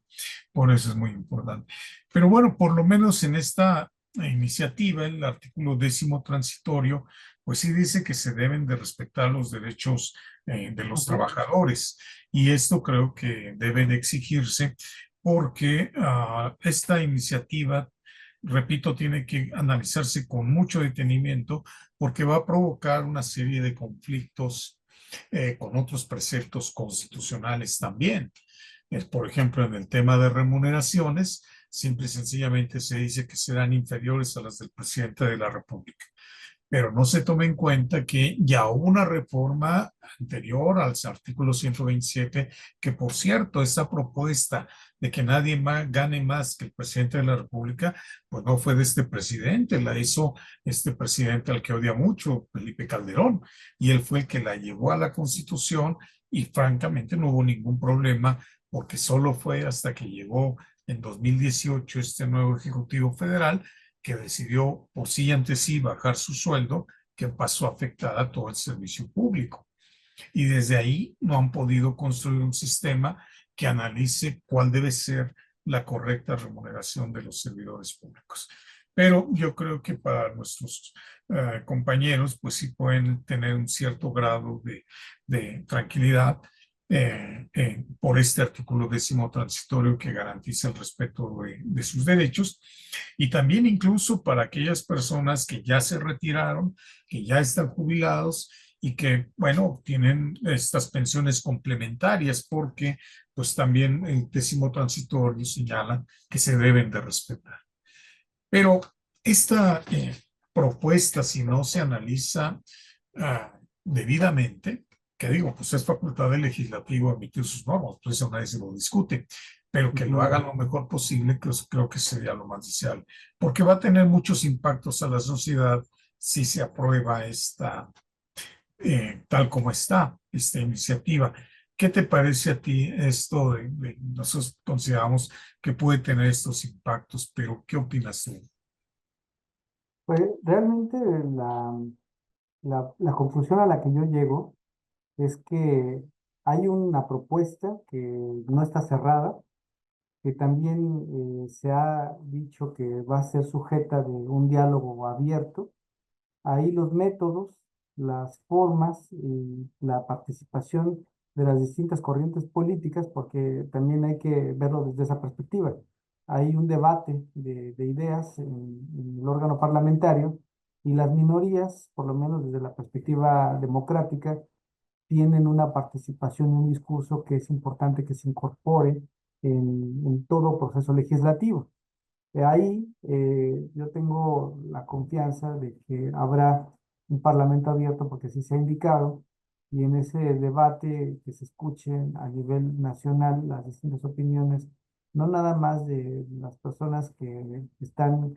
Por eso es muy importante. Pero bueno, por lo menos en esta iniciativa, el artículo 10º transitorio, pues sí dice que se deben de respetar los derechos de los Ujú. trabajadores. Y esto creo que debe de exigirse porque esta iniciativa, repito, tiene que analizarse con mucho detenimiento porque va a provocar una serie de conflictos con otros preceptos constitucionales también. Por ejemplo, en el tema de remuneraciones, simple y sencillamente se dice que serán inferiores a las del presidente de la República, pero no se toma en cuenta que ya hubo una reforma anterior al artículo 127, que por cierto, esa propuesta de que nadie más gane más que el presidente de la República, pues no fue de este presidente, la hizo este presidente al que odia mucho, Felipe Calderón, y él fue el que la llevó a la Constitución y francamente no hubo ningún problema porque solo fue hasta que llegó en 2018 este nuevo Ejecutivo Federal que decidió por sí y ante sí bajar su sueldo, que pasó a afectar a todo el servicio público. Y desde ahí no han podido construir un sistema que analice cuál debe ser la correcta remuneración de los servidores públicos. Pero yo creo que para nuestros compañeros, pues sí pueden tener un cierto grado de tranquilidad por este artículo 10º transitorio que garantiza el respeto de sus derechos, y también incluso para aquellas personas que ya se retiraron, que ya están jubilados y que, bueno, tienen estas pensiones complementarias porque pues también el 10º transitorio señala que se deben de respetar. Pero esta propuesta, si no se analiza debidamente, que digo, pues es facultad del legislativo emitir sus normas, pues eso nadie se lo discute, pero que lo Ujú. haga lo mejor posible, creo que sería lo más deseable, porque va a tener muchos impactos a la sociedad si se aprueba tal como está, esta iniciativa. ¿Qué te parece a ti esto nosotros consideramos que puede tener estos impactos, pero ¿qué opinas tú? Pues realmente la conclusión a la que yo llego es que hay una propuesta que no está cerrada, que también se ha dicho que va a ser sujeta de un diálogo abierto. Ahí los métodos, las formas y la participación de las distintas corrientes políticas, porque también hay que verlo desde esa perspectiva. Hay un debate de ideas en el órgano parlamentario y las minorías, por lo menos desde la perspectiva democrática, tienen una participación y un discurso que es importante que se incorpore en todo proceso legislativo. De ahí yo tengo la confianza de que habrá un parlamento abierto porque así se ha indicado y en ese debate que se escuchen a nivel nacional las distintas opiniones, no nada más de las personas que están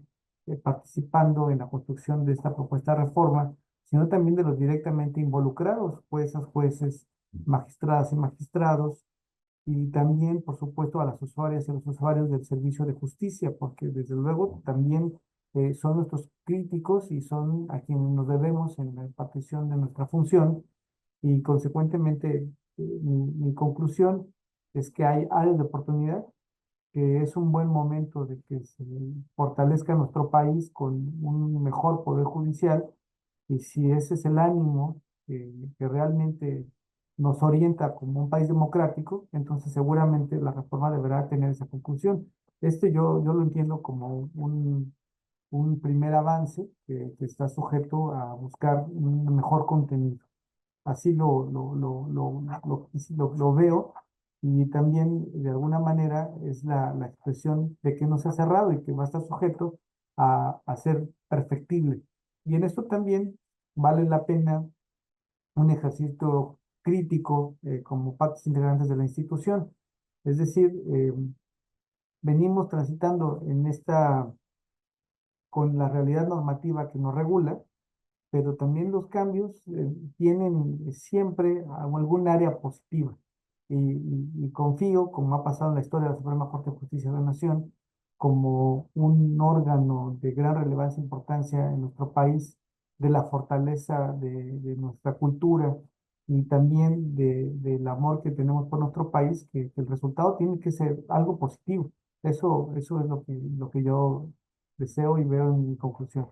participando en la construcción de esta propuesta de reforma, sino también de los directamente involucrados, juezas, jueces, magistradas y magistrados y también, por supuesto, a las usuarias y a los usuarios del servicio de justicia, porque desde luego también son nuestros críticos y son a quienes nos debemos en la impartición de nuestra función y consecuentemente mi conclusión es que hay áreas de oportunidad, que es un buen momento de que se fortalezca nuestro país con un mejor poder judicial y si ese es el ánimo que realmente nos orienta como un país democrático, entonces seguramente la reforma deberá tener esa conclusión. Yo lo entiendo como un primer avance que está sujeto a buscar un mejor contenido. Así lo veo y también de alguna manera es la expresión de que no se ha cerrado y que va a estar sujeto a ser perfectible. Y en esto también vale la pena un ejercicio crítico como partes integrantes de la institución. Es decir, venimos transitando con la realidad normativa que nos regula, pero también los cambios tienen siempre algún área positiva. Y confío, como ha pasado en la historia de la Suprema Corte de Justicia de la Nación, como un órgano de gran relevancia e importancia en nuestro país, de la fortaleza de nuestra cultura y también del amor que tenemos por nuestro país, que el resultado tiene que ser algo positivo. Eso es lo que yo deseo y veo en mi conclusión.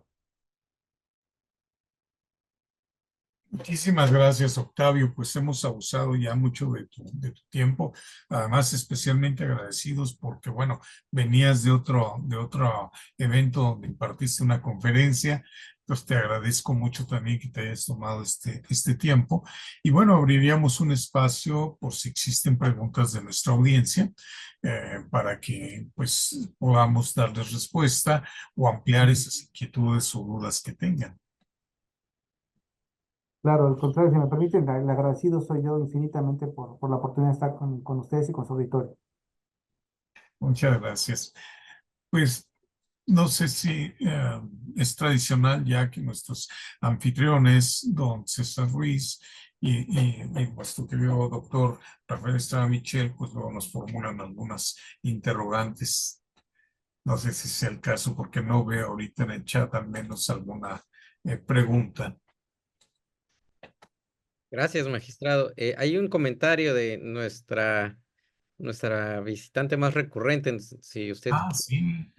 Muchísimas gracias, Octavio. Pues hemos abusado ya mucho de tu tiempo. Además, especialmente agradecidos porque, bueno, venías de otro evento donde impartiste una conferencia. Entonces, te agradezco mucho también que te hayas tomado este tiempo. Y bueno, abriríamos un espacio por si existen preguntas de nuestra audiencia para que, pues, podamos darles respuesta o ampliar esas inquietudes o dudas que tengan. Claro, al contrario, si me permiten, el agradecido soy yo infinitamente por la oportunidad de estar con ustedes y con su auditorio. Muchas gracias. Pues no sé si es tradicional ya que nuestros anfitriones, don César Ruiz y nuestro querido doctor Rafael Estrada Michel, pues luego nos formulan algunas interrogantes. No sé si es el caso porque no veo ahorita en el chat al menos alguna pregunta. Gracias, magistrado. Hay un comentario de nuestra visitante más recurrente, si usted, Ah, sí.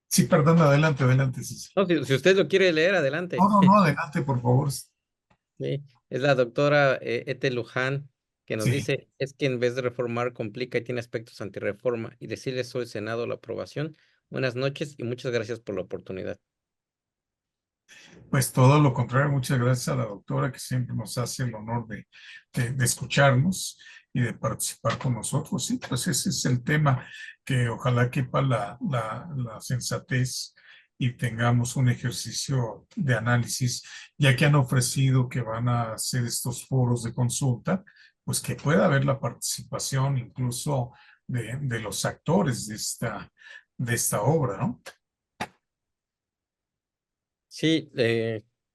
Sí, perdón, adelante, adelante, César. no, si usted lo quiere leer, No, adelante. no, no, adelante, por favor. Sí, es la doctora Ete Luján. que nos Sí, dice, es que en vez de reformar, complica y tiene aspectos antirreforma, y decirle eso al Senado la aprobación. Buenas noches y muchas gracias por la oportunidad. pues todo lo contrario, muchas gracias a la doctora que siempre nos hace el honor de escucharnos y de participar con nosotros. Sí, pues ese es el tema, que ojalá quepa la sensatez y tengamos un ejercicio de análisis, ya que han ofrecido que van a hacer estos foros de consulta, pues que pueda haber la participación incluso de los actores de esta obra, ¿no? Sí,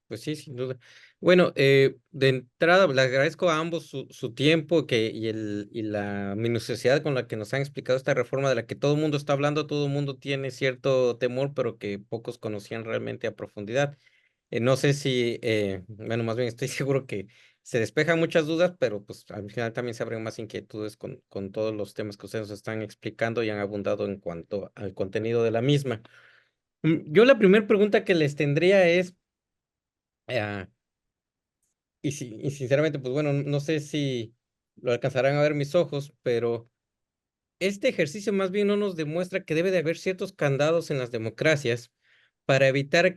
pues sí, sin duda. Bueno, de entrada, le agradezco a ambos su tiempo y la minuciosidad con la que nos han explicado esta reforma de la que todo el mundo está hablando, todo el mundo tiene cierto temor, pero que pocos conocían realmente a profundidad. No sé si, bueno, más bien estoy seguro que se despejan muchas dudas, pero pues al final también se abren más inquietudes con todos los temas que ustedes nos están explicando y han abundado en cuanto al contenido de la misma. Yo la primera pregunta que les tendría es, ah, y sinceramente, pues bueno, no sé si lo alcanzarán a ver mis ojos, pero este ejercicio más bien no nos demuestra que debe de haber ciertos candados en las democracias para evitar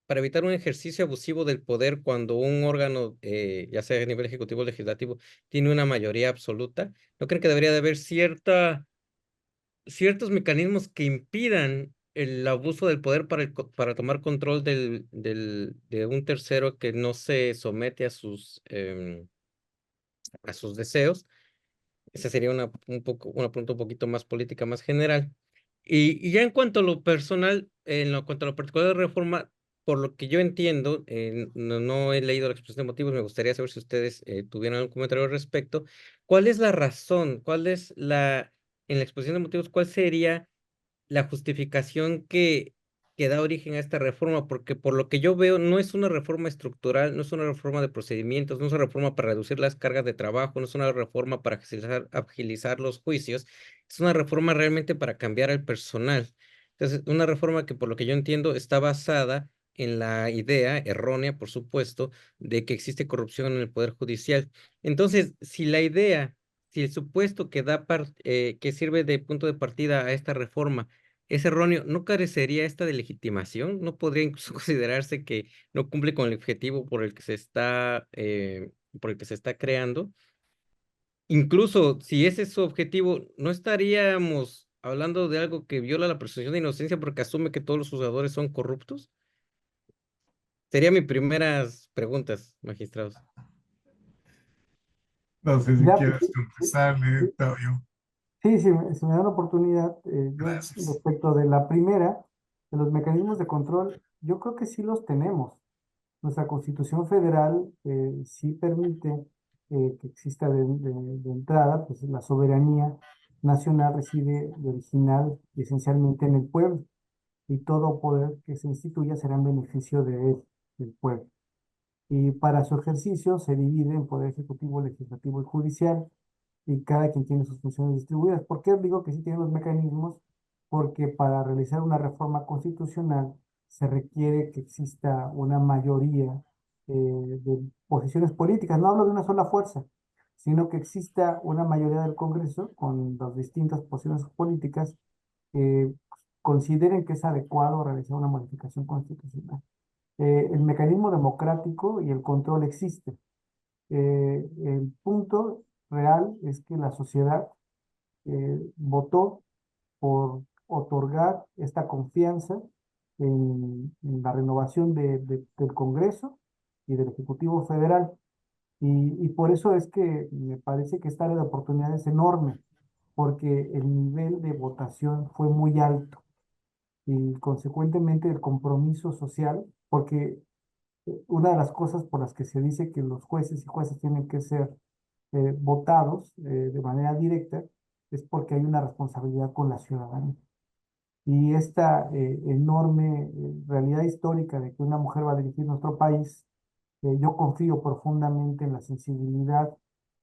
para evitar un ejercicio abusivo del poder cuando un órgano, ya sea a nivel ejecutivo o legislativo, tiene una mayoría absoluta. ¿No creen que debería de haber ciertos mecanismos que impidan el abuso del poder para tomar control de un tercero que no se somete a sus deseos? Esa sería una pregunta un poquito más política, más general. Y ya en cuanto a lo personal, cuanto a lo particular de reforma, por lo que yo entiendo, no he leído la exposición de motivos, me gustaría saber si ustedes tuvieran algún comentario al respecto. ¿Cuál es la razón? En la exposición de motivos, cuál sería la justificación que da origen a esta reforma? Porque por lo que yo veo, no es una reforma estructural, no es una reforma de procedimientos, no es una reforma para reducir las cargas de trabajo, no es una reforma para agilizar los juicios, es una reforma realmente para cambiar al personal. Entonces, una reforma que por lo que yo entiendo está basada en la idea, errónea por supuesto, de que existe corrupción en el Poder Judicial. Entonces, si el supuesto que sirve de punto de partida a esta reforma es erróneo, ¿no carecería esta de legitimación? ¿No podría incluso considerarse que no cumple con el objetivo por el que se está creando? Incluso si ese es su objetivo, ¿no estaríamos hablando de algo que viola la presunción de inocencia porque asume que todos los juzgadores son corruptos? Sería mis primeras preguntas, magistrados. No sé si Ya, pues, quieres contestarle, sí, Octavio. sí, si me da la oportunidad, yo Gracias. respecto de la primera, de los mecanismos de control, yo creo que sí los tenemos. Nuestra Constitución Federal sí permite que exista de entrada, pues la soberanía nacional reside de original y esencialmente en el pueblo, y todo poder que se instituya será en beneficio de él, del pueblo. Y para su ejercicio se divide en poder ejecutivo, legislativo y judicial, y cada quien tiene sus funciones distribuidas. ¿Por qué digo que sí tiene los mecanismos? Porque para realizar una reforma constitucional se requiere que exista una mayoría de posiciones políticas. No hablo de una sola fuerza, sino que exista una mayoría del Congreso con las distintas posiciones políticas que consideren que es adecuado realizar una modificación constitucional. El mecanismo democrático y el control existe. El punto real es que la sociedad votó por otorgar esta confianza en la renovación del Congreso y del Ejecutivo Federal. Y por eso es que me parece que esta área de oportunidad es enorme, porque el nivel de votación fue muy alto y consecuentemente el compromiso social, porque una de las cosas por las que se dice que los jueces y jueces tienen que ser votados de manera directa es porque hay una responsabilidad con la ciudadanía. Y esta enorme realidad histórica de que una mujer va a dirigir nuestro país, yo confío profundamente en la sensibilidad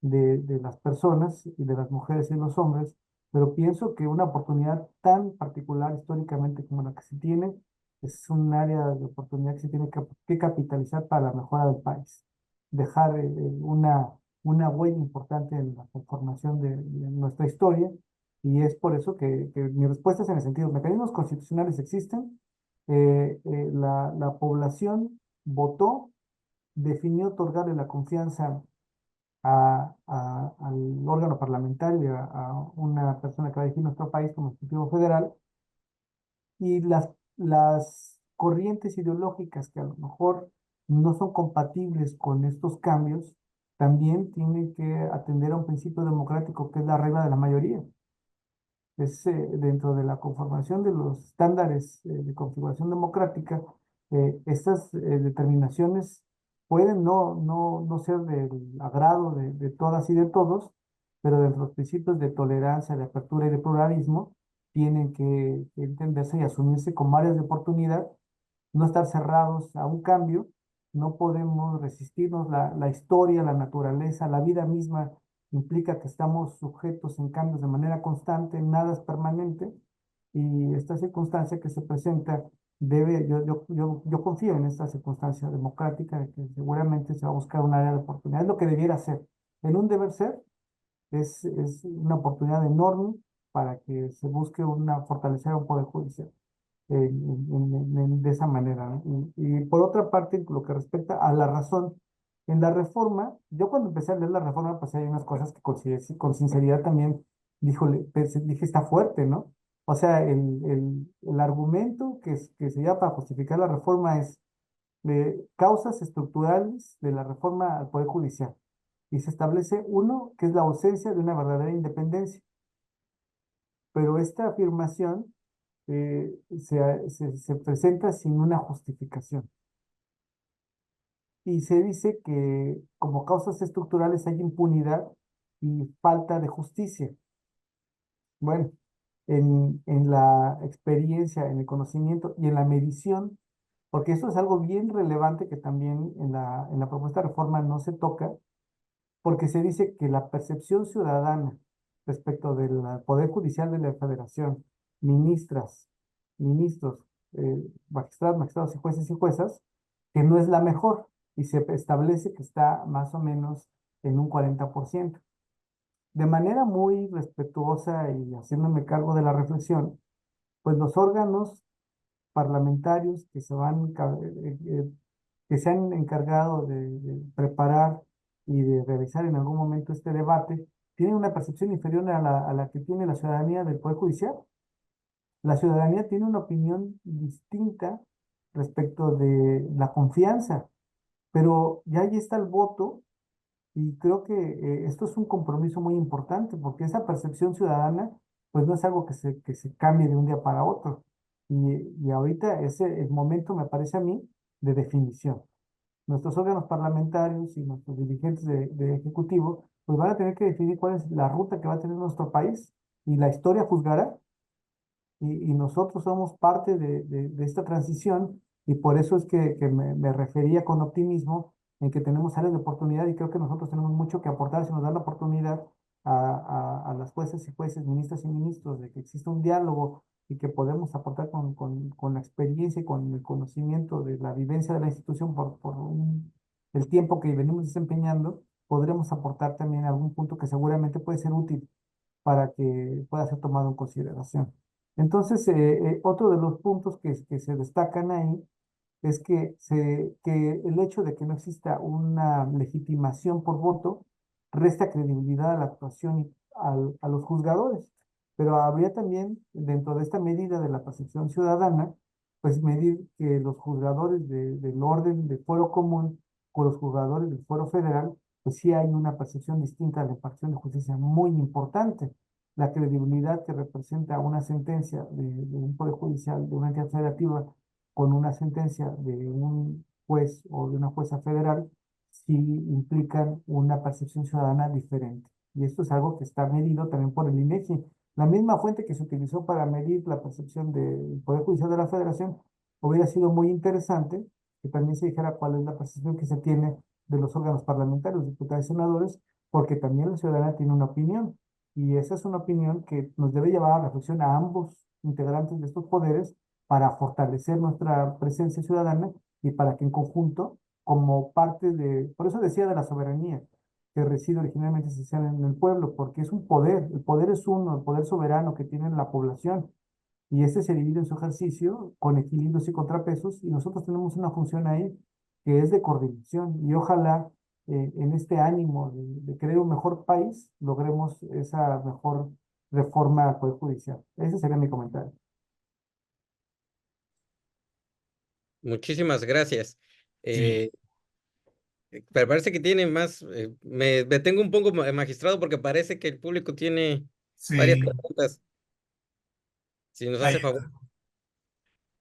de las personas y de las mujeres y los hombres, pero pienso que una oportunidad tan particular históricamente como la que se tiene es un área de oportunidad que se tiene que capitalizar para la mejora del país. Dejar una una huella importante en la conformación de nuestra historia, y es por eso que mi respuesta es en el sentido, mecanismos constitucionales existen, la población votó, definió otorgarle la confianza al órgano parlamentario, a una persona que va a dirigir nuestro país como Ejecutivo Federal, y las corrientes ideológicas que a lo mejor no son compatibles con estos cambios, también tienen que atender a un principio democrático que es la regla de la mayoría. Es dentro de la conformación de los estándares de configuración democrática, estas determinaciones pueden no ser del agrado de todas y de todos, pero dentro de los principios de tolerancia, de apertura y de pluralismo, tienen que entenderse y asumirse como áreas de oportunidad, no estar cerrados a un cambio. No podemos resistirnos. La historia, la naturaleza, la vida misma implica que estamos sujetos en cambios de manera constante, nada es permanente, y esta circunstancia que se presenta yo confío en esta circunstancia democrática de que seguramente se va a buscar un área de oportunidad. Es lo que debiera ser. En un deber ser es una oportunidad enorme para que se busque fortalecer un poder judicial de esa manera, ¿no? Y por otra parte, lo que respecta a la razón, en la reforma, yo cuando empecé a leer la reforma, pues hay unas cosas que consideré, sí, con sinceridad también, dije, está fuerte, ¿no? O sea, el argumento que se lleva para justificar la reforma es de causas estructurales de la reforma al Poder Judicial. Y se establece uno, que es la ausencia de una verdadera independencia. Pero esta afirmación se presenta sin una justificación. Y se dice que como causas estructurales hay impunidad y falta de justicia. Bueno, en la experiencia, en el conocimiento y en la medición, porque eso es algo bien relevante que también en la propuesta de reforma no se toca, porque se dice que la percepción ciudadana respecto del Poder Judicial de la Federación, ministras, ministros, magistrados y jueces y juezas, que no es la mejor, y se establece que está más o menos en un 40%. De manera muy respetuosa y haciéndome cargo de la reflexión, pues los órganos parlamentarios que se han encargado de preparar y de realizar en algún momento este debate, tienen una percepción inferior a la que tiene la ciudadanía del Poder Judicial. La ciudadanía tiene una opinión distinta respecto de la confianza, pero ya ahí está el voto, y creo que esto es un compromiso muy importante, porque esa percepción ciudadana, pues no es algo que se cambie de un día para otro. Y ahorita es el momento, me parece a mí, de definición. Nuestros órganos parlamentarios y nuestros dirigentes de ejecutivo, pues van a tener que definir cuál es la ruta que va a tener nuestro país, y la historia juzgará, y nosotros somos parte de esta transición, y por eso es que me refería con optimismo en que tenemos áreas de oportunidad, y creo que nosotros tenemos mucho que aportar si nos dan la oportunidad a las jueces y jueces, ministras y ministros, de que exista un diálogo y que podemos aportar con la experiencia y con el conocimiento de la vivencia de la institución el tiempo que venimos desempeñando, podremos aportar también algún punto que seguramente puede ser útil para que pueda ser tomado en consideración. Entonces, otro de los puntos que se destacan ahí es que el hecho de que no exista una legitimación por voto resta credibilidad a la actuación y a los juzgadores. Pero habría también, dentro de esta medida de la percepción ciudadana, pues medir que los juzgadores del orden del fuero común con los juzgadores del fuero federal, pues sí hay una percepción distinta de la impartición de justicia muy importante. La credibilidad que representa una sentencia de un poder judicial, de una entidad federativa, con una sentencia de un juez o de una jueza federal, sí implican una percepción ciudadana diferente. Y esto es algo que está medido también por el INEGI. La misma fuente que se utilizó para medir la percepción del Poder Judicial de la Federación, hubiera sido muy interesante que también se dijera cuál es la percepción que se tiene de los órganos parlamentarios, diputados y senadores, porque también la ciudadanía tiene una opinión. Y esa es una opinión que nos debe llevar a reflexión a ambos integrantes de estos poderes, para fortalecer nuestra presencia ciudadana y para que en conjunto, como parte por eso decía de la soberanía, que reside originalmente esencial en el pueblo, porque es un poder, el poder es uno, el poder soberano que tiene la población, y este se divide en su ejercicio con equilibrios y contrapesos, y nosotros tenemos una función ahí que es de coordinación, y ojalá en este ánimo de querer un mejor país, logremos esa mejor reforma al Poder Judicial. Ese sería mi comentario. Muchísimas gracias. Sí, Eh, pero parece que tiene más, me detengo un poco, magistrado, porque parece que el público tiene varias sí. preguntas. Si nos Ahí hace favor.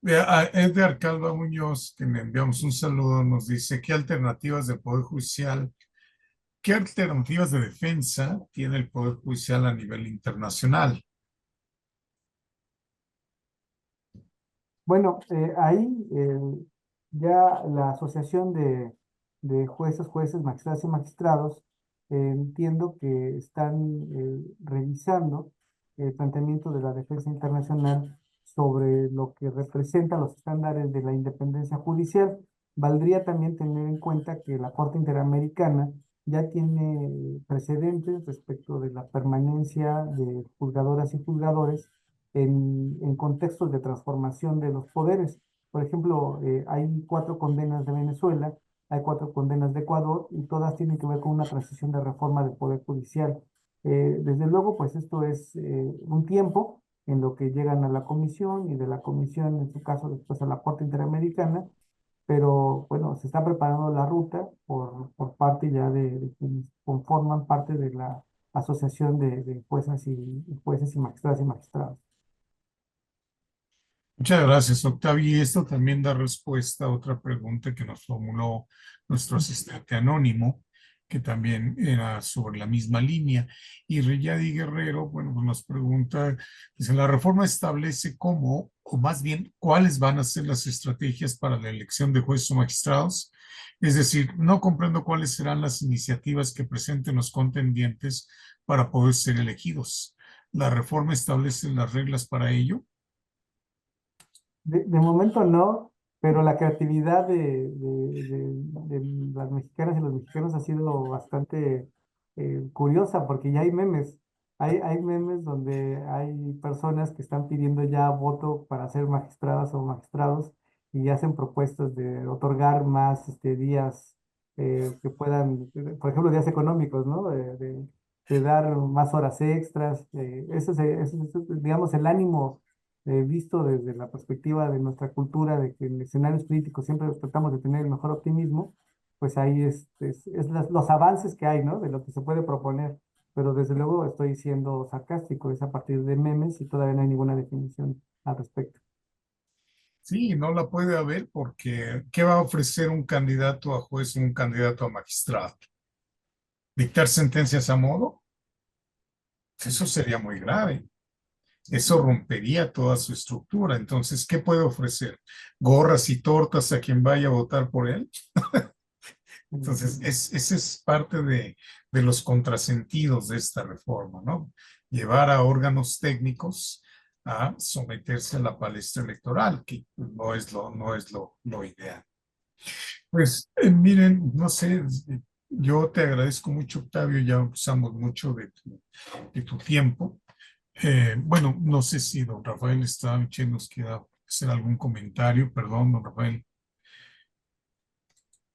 A Edgar Calva Muñoz, que le enviamos un saludo, nos dice, ¿qué alternativas del Poder Judicial, qué alternativas de defensa tiene el Poder Judicial a nivel internacional? Bueno, ahí ya la Asociación de Jueces, Magistrados y Magistrados, entiendo que están revisando el planteamiento de la defensa internacional sobre lo que representan los estándares de la independencia judicial. Valdría también tener en cuenta que la Corte Interamericana ya tiene precedentes respecto de la permanencia de juzgadoras y juzgadores en contextos de transformación de los poderes. Por ejemplo, hay 4 condenas de Venezuela, hay 4 condenas de Ecuador y todas tienen que ver con una transición de reforma del Poder Judicial. Desde luego, pues esto es un tiempo en lo que llegan a la comisión y de la comisión, en su caso, después a la Corte Interamericana, pero bueno, se está preparando la ruta por parte ya de quienes conforman parte de la Asociación de Jueces y Magistradas y Magistrados. Muchas gracias, Octavio. Y esto también da respuesta a otra pregunta que nos formuló nuestro asistente anónimo, que también era sobre la misma línea. Y Reyadi Guerrero, bueno, pues nos pregunta, dice, la reforma establece cómo, o más bien, cuáles van a ser las estrategias para la elección de jueces o magistrados. Es decir, no comprendo cuáles serán las iniciativas que presenten los contendientes para poder ser elegidos. ¿La reforma establece las reglas para ello? De momento no, pero la creatividad de las mexicanas y los mexicanos ha sido bastante curiosa porque ya hay memes. Hay memes donde hay personas que están pidiendo ya voto para ser magistradas o magistrados y hacen propuestas de otorgar más días que puedan, por ejemplo, días económicos, ¿no? De dar más horas extras. Ese es, digamos, el ánimo visto desde la perspectiva de nuestra cultura, de que en escenarios políticos siempre tratamos de tener el mejor optimismo, pues ahí los avances que hay, ¿no? De lo que se puede proponer. Pero desde luego estoy siendo sarcástico, es a partir de memes y todavía no hay ninguna definición al respecto. Sí, no la puede haber porque ¿qué va a ofrecer un candidato a juez o un candidato a magistrado? ¿Dictar sentencias a modo? Eso sería muy grave. Eso rompería toda su estructura. Entonces, ¿qué puede ofrecer? ¿Gorras y tortas a quien vaya a votar por él? Entonces, ese es parte de los contrasentidos de esta reforma, ¿no? Llevar a órganos técnicos a someterse a la palestra electoral, que no es lo ideal. Pues miren, no sé, yo te agradezco mucho, Octavio, ya usamos mucho de tu tiempo. Bueno, no sé si don Rafael Estaviche nos quiera hacer algún comentario, perdón, don Rafael.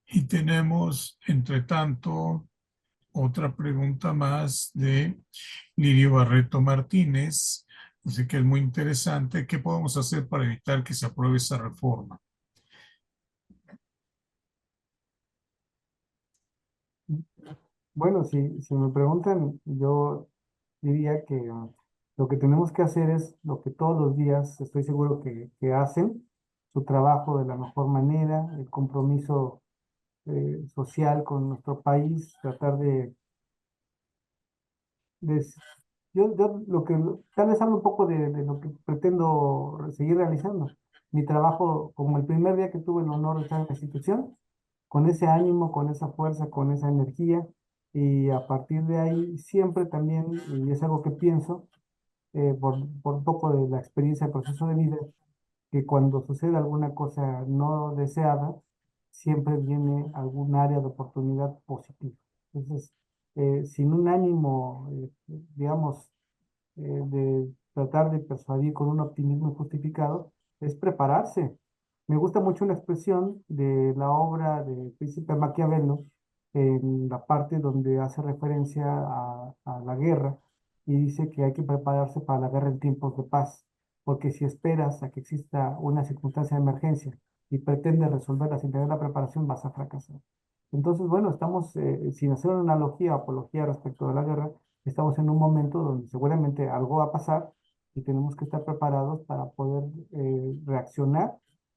Y tenemos, entre tanto, otra pregunta más de Lirio Barreto Martínez, así que es muy interesante. ¿Qué podemos hacer para evitar que se apruebe esa reforma? Bueno, si me preguntan, yo diría que lo que tenemos que hacer es lo que todos los días estoy seguro que hacen, su trabajo de la mejor manera, el compromiso social con nuestro país, tratar de s- yo lo que, tal vez hablo un poco de lo que pretendo seguir realizando. Mi trabajo, como el primer día que tuve el honor de estar en la institución, con ese ánimo, con esa fuerza, con esa energía, y a partir de ahí siempre también, y es algo que pienso, por un poco de la experiencia del proceso de vida, que cuando sucede alguna cosa no deseada, siempre viene algún área de oportunidad positiva. Entonces, sin un ánimo, digamos, de tratar de persuadir con un optimismo injustificado, es prepararse. Me gusta mucho una expresión de la obra del Príncipe Maquiavelo, en la parte donde hace referencia a la guerra y dice que hay que prepararse para la guerra en tiempos de paz, porque si esperas a que exista una circunstancia de emergencia y pretendes resolverla sin tener la preparación, vas a fracasar. Entonces, bueno, estamos, sin hacer una analogía o apología respecto de la guerra, estamos en un momento donde seguramente algo va a pasar y tenemos que estar preparados para poder reaccionar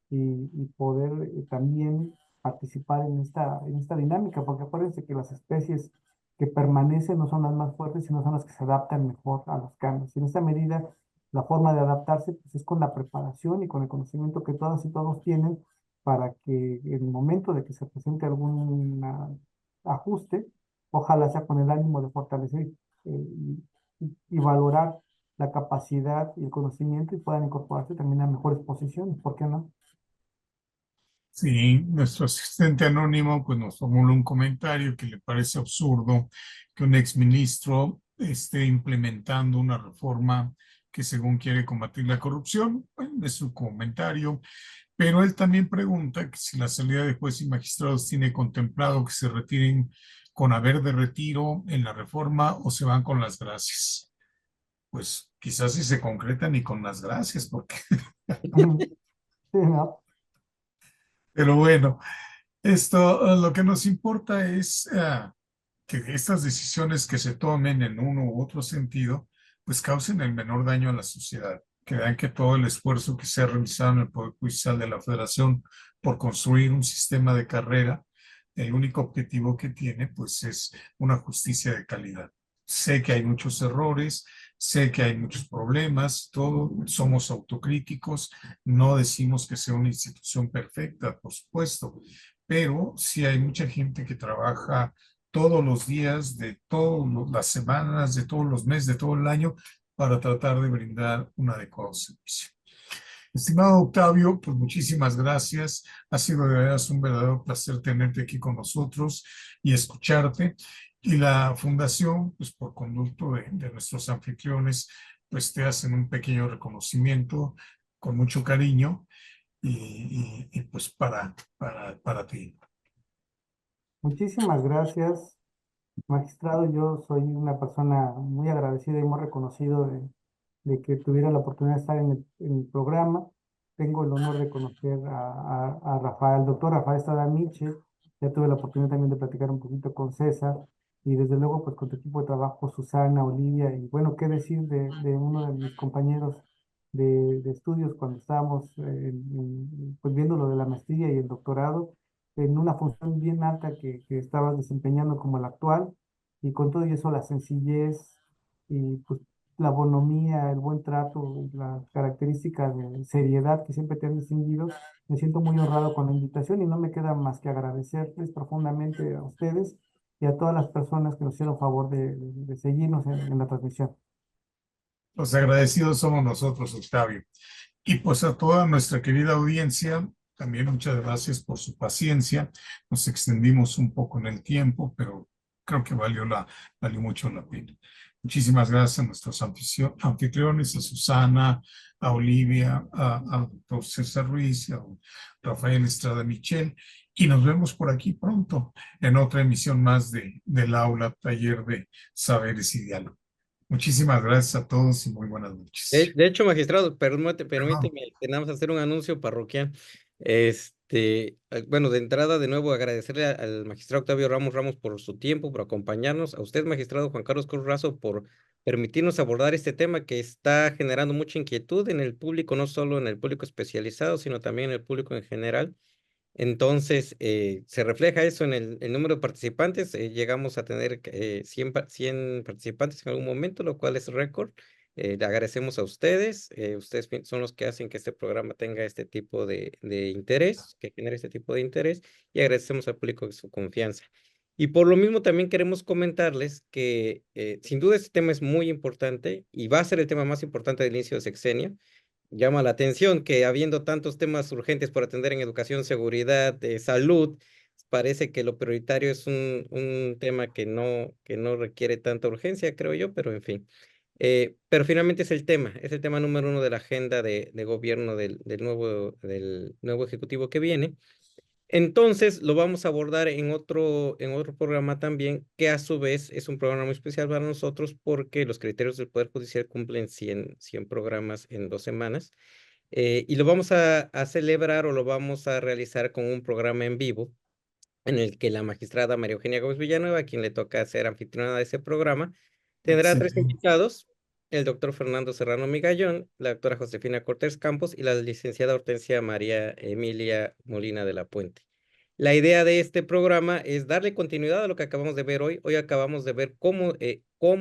y poder también participar en esta dinámica, porque acuérdense que las especies que permanecen no son las más fuertes, sino son las que se adaptan mejor a los cambios. Y en esta medida, la forma de adaptarse pues, es con la preparación y con el conocimiento que todas y todos tienen para que en el momento de que se presente algún ajuste, ojalá sea con el ánimo de fortalecer y valorar la capacidad y el conocimiento y puedan incorporarse también a mejores posiciones, ¿por qué no? Sí, nuestro asistente anónimo pues nos formuló un comentario que le parece absurdo que un exministro esté implementando una reforma que según quiere combatir la corrupción. Bueno, es su comentario, pero él también pregunta que si la salida de jueces y magistrados tiene contemplado que se retiren con haber de retiro en la reforma o se van con las gracias. Pues quizás si se concreta ni con las gracias, porque, Sí, ¿no? pero bueno, esto lo que nos importa es que estas decisiones que se tomen en uno u otro sentido, pues causen el menor daño a la sociedad, que vean que todo el esfuerzo que se ha realizado en el Poder Judicial de la Federación por construir un sistema de carrera, el único objetivo que tiene, pues es una justicia de calidad. Sé que hay muchos errores, sé que hay muchos problemas, todos somos autocríticos, no decimos que sea una institución perfecta, por supuesto, pero sí hay mucha gente que trabaja todos los días, de todas las semanas, de todos los meses, de todo el año, para tratar de brindar un adecuado servicio. Estimado Octavio, pues muchísimas gracias. Ha sido de verdad un verdadero placer tenerte aquí con nosotros y escucharte. Y la fundación, pues por conducto de nuestros anfitriones, pues te hacen un pequeño reconocimiento con mucho cariño y pues para ti. Muchísimas gracias, magistrado. Yo soy una persona muy agradecida y muy reconocido de que tuviera la oportunidad de estar en el programa. Tengo el honor de conocer a Rafael, doctor Rafael Estrada Miche. Ya tuve la oportunidad también de platicar un poquito con César y desde luego pues con tu equipo de trabajo, Susana, Olivia y bueno, qué decir de uno de mis compañeros de estudios cuando estábamos pues viendo lo de la maestría y el doctorado en una función bien alta que estabas desempeñando como la actual y con todo eso la sencillez y pues la bonomía, el buen trato, las características de seriedad que siempre te han distinguido. Me siento muy honrado con la invitación y no me queda más que agradecerles profundamente a ustedes y a todas las personas que nos hicieron favor de seguirnos en la transmisión. Los agradecidos somos nosotros, Octavio. Y pues a toda nuestra querida audiencia, también muchas gracias por su paciencia. Nos extendimos un poco en el tiempo, pero creo que valió mucho la pena. Muchísimas gracias a nuestros anfitriones, a Susana, a Olivia, al doctor César Ruiz, a Rafael Estrada Michel. Y nos vemos por aquí pronto en otra emisión más del aula Taller de Saberes y Diálogo. Muchísimas gracias a todos y muy buenas noches. De hecho, magistrado, Perdón. permíteme que nada más hacer un anuncio parroquial. Bueno, de entrada, de nuevo, agradecerle al magistrado Octavio Ramos por su tiempo, por acompañarnos. A usted, magistrado Juan Carlos Cruz Razo, por permitirnos abordar este tema que está generando mucha inquietud en el público, no solo en el público especializado, sino también en el público en general. Entonces, se refleja eso en el número de participantes. Llegamos a tener 100 participantes en algún momento, lo cual es récord. Le agradecemos a ustedes. Ustedes son los que hacen que este programa tenga este tipo de interés, que genere este tipo de interés, y agradecemos al público su confianza. Y por lo mismo también queremos comentarles que sin duda este tema es muy importante y va a ser el tema más importante del inicio de sexenio. Llama la atención que habiendo tantos temas urgentes por atender en educación, seguridad, salud, parece que lo prioritario es un tema que no requiere tanta urgencia, creo yo, pero en fin. Pero finalmente es el tema número uno de la agenda de gobierno del nuevo ejecutivo que viene. Entonces lo vamos a abordar en otro programa también, que a su vez es un programa muy especial para nosotros porque los criterios del Poder Judicial cumplen 100 programas en 2 semanas. Y lo vamos a celebrar o lo vamos a realizar con un programa en vivo en el que la magistrada María Eugenia Gómez Villanueva, a quien le toca ser anfitriona de ese programa, tendrá 3 invitados: el doctor Fernando Serrano Migallón, la doctora Josefina Cortés Campos y la licenciada Hortensia María Emilia Molina de la Puente. La idea de este programa es darle continuidad a lo que acabamos de ver hoy. Hoy acabamos de ver cómo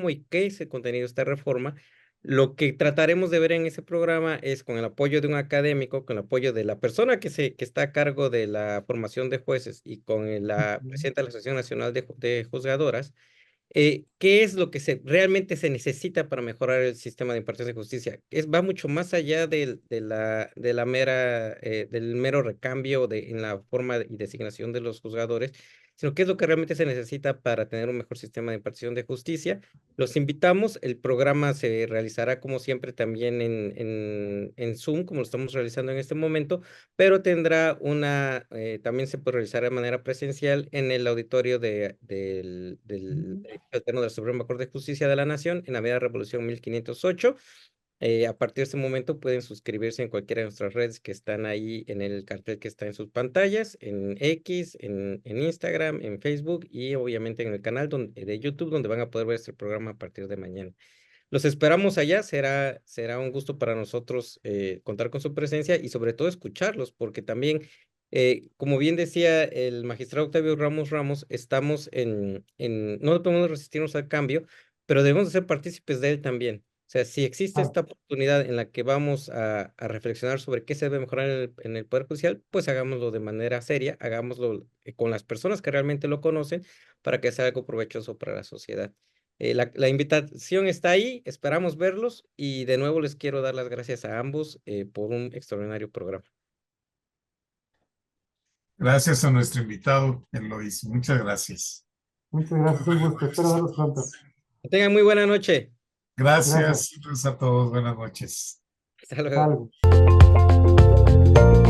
y qué es el contenido de esta reforma. Lo que trataremos de ver en ese programa es, con el apoyo de un académico, con el apoyo de la persona que está a cargo de la formación de jueces y con la presidenta de la Asociación Nacional de Juzgadoras, qué es lo que realmente se necesita para mejorar el sistema de impartición de justicia. Va mucho más allá del mero recambio en la forma y designación de los juzgadores, sino qué es lo que realmente se necesita para tener un mejor sistema de impartición de justicia. Los invitamos. El programa se realizará como siempre también en Zoom, como lo estamos realizando en este momento, pero también se puede realizar de manera presencial en el auditorio del Pleno de la Suprema Corte de Justicia de la Nación, en Avenida Revolución 1508. A partir de este momento pueden suscribirse en cualquiera de nuestras redes que están ahí en el cartel que está en sus pantallas, en X, en Instagram, en Facebook y obviamente en el canal de YouTube, donde van a poder ver este programa a partir de mañana. Los esperamos allá. Será un gusto para nosotros contar con su presencia y sobre todo escucharlos, porque también, como bien decía el magistrado Octavio Ramos, no podemos resistirnos al cambio, pero debemos de ser partícipes de él también. O sea, si existe esta oportunidad en la que vamos a reflexionar sobre qué se debe mejorar en el Poder Judicial, pues hagámoslo de manera seria, hagámoslo con las personas que realmente lo conocen para que sea algo provechoso para la sociedad. La invitación está ahí, esperamos verlos y de nuevo les quiero dar las gracias a ambos por un extraordinario programa. Gracias a nuestro invitado, Eloís. Muchas gracias. Muchas gracias, un gusto. Espero verlos pronto. Que tengan muy buena noche. Gracias a todos. Buenas noches. Hasta luego. Salve.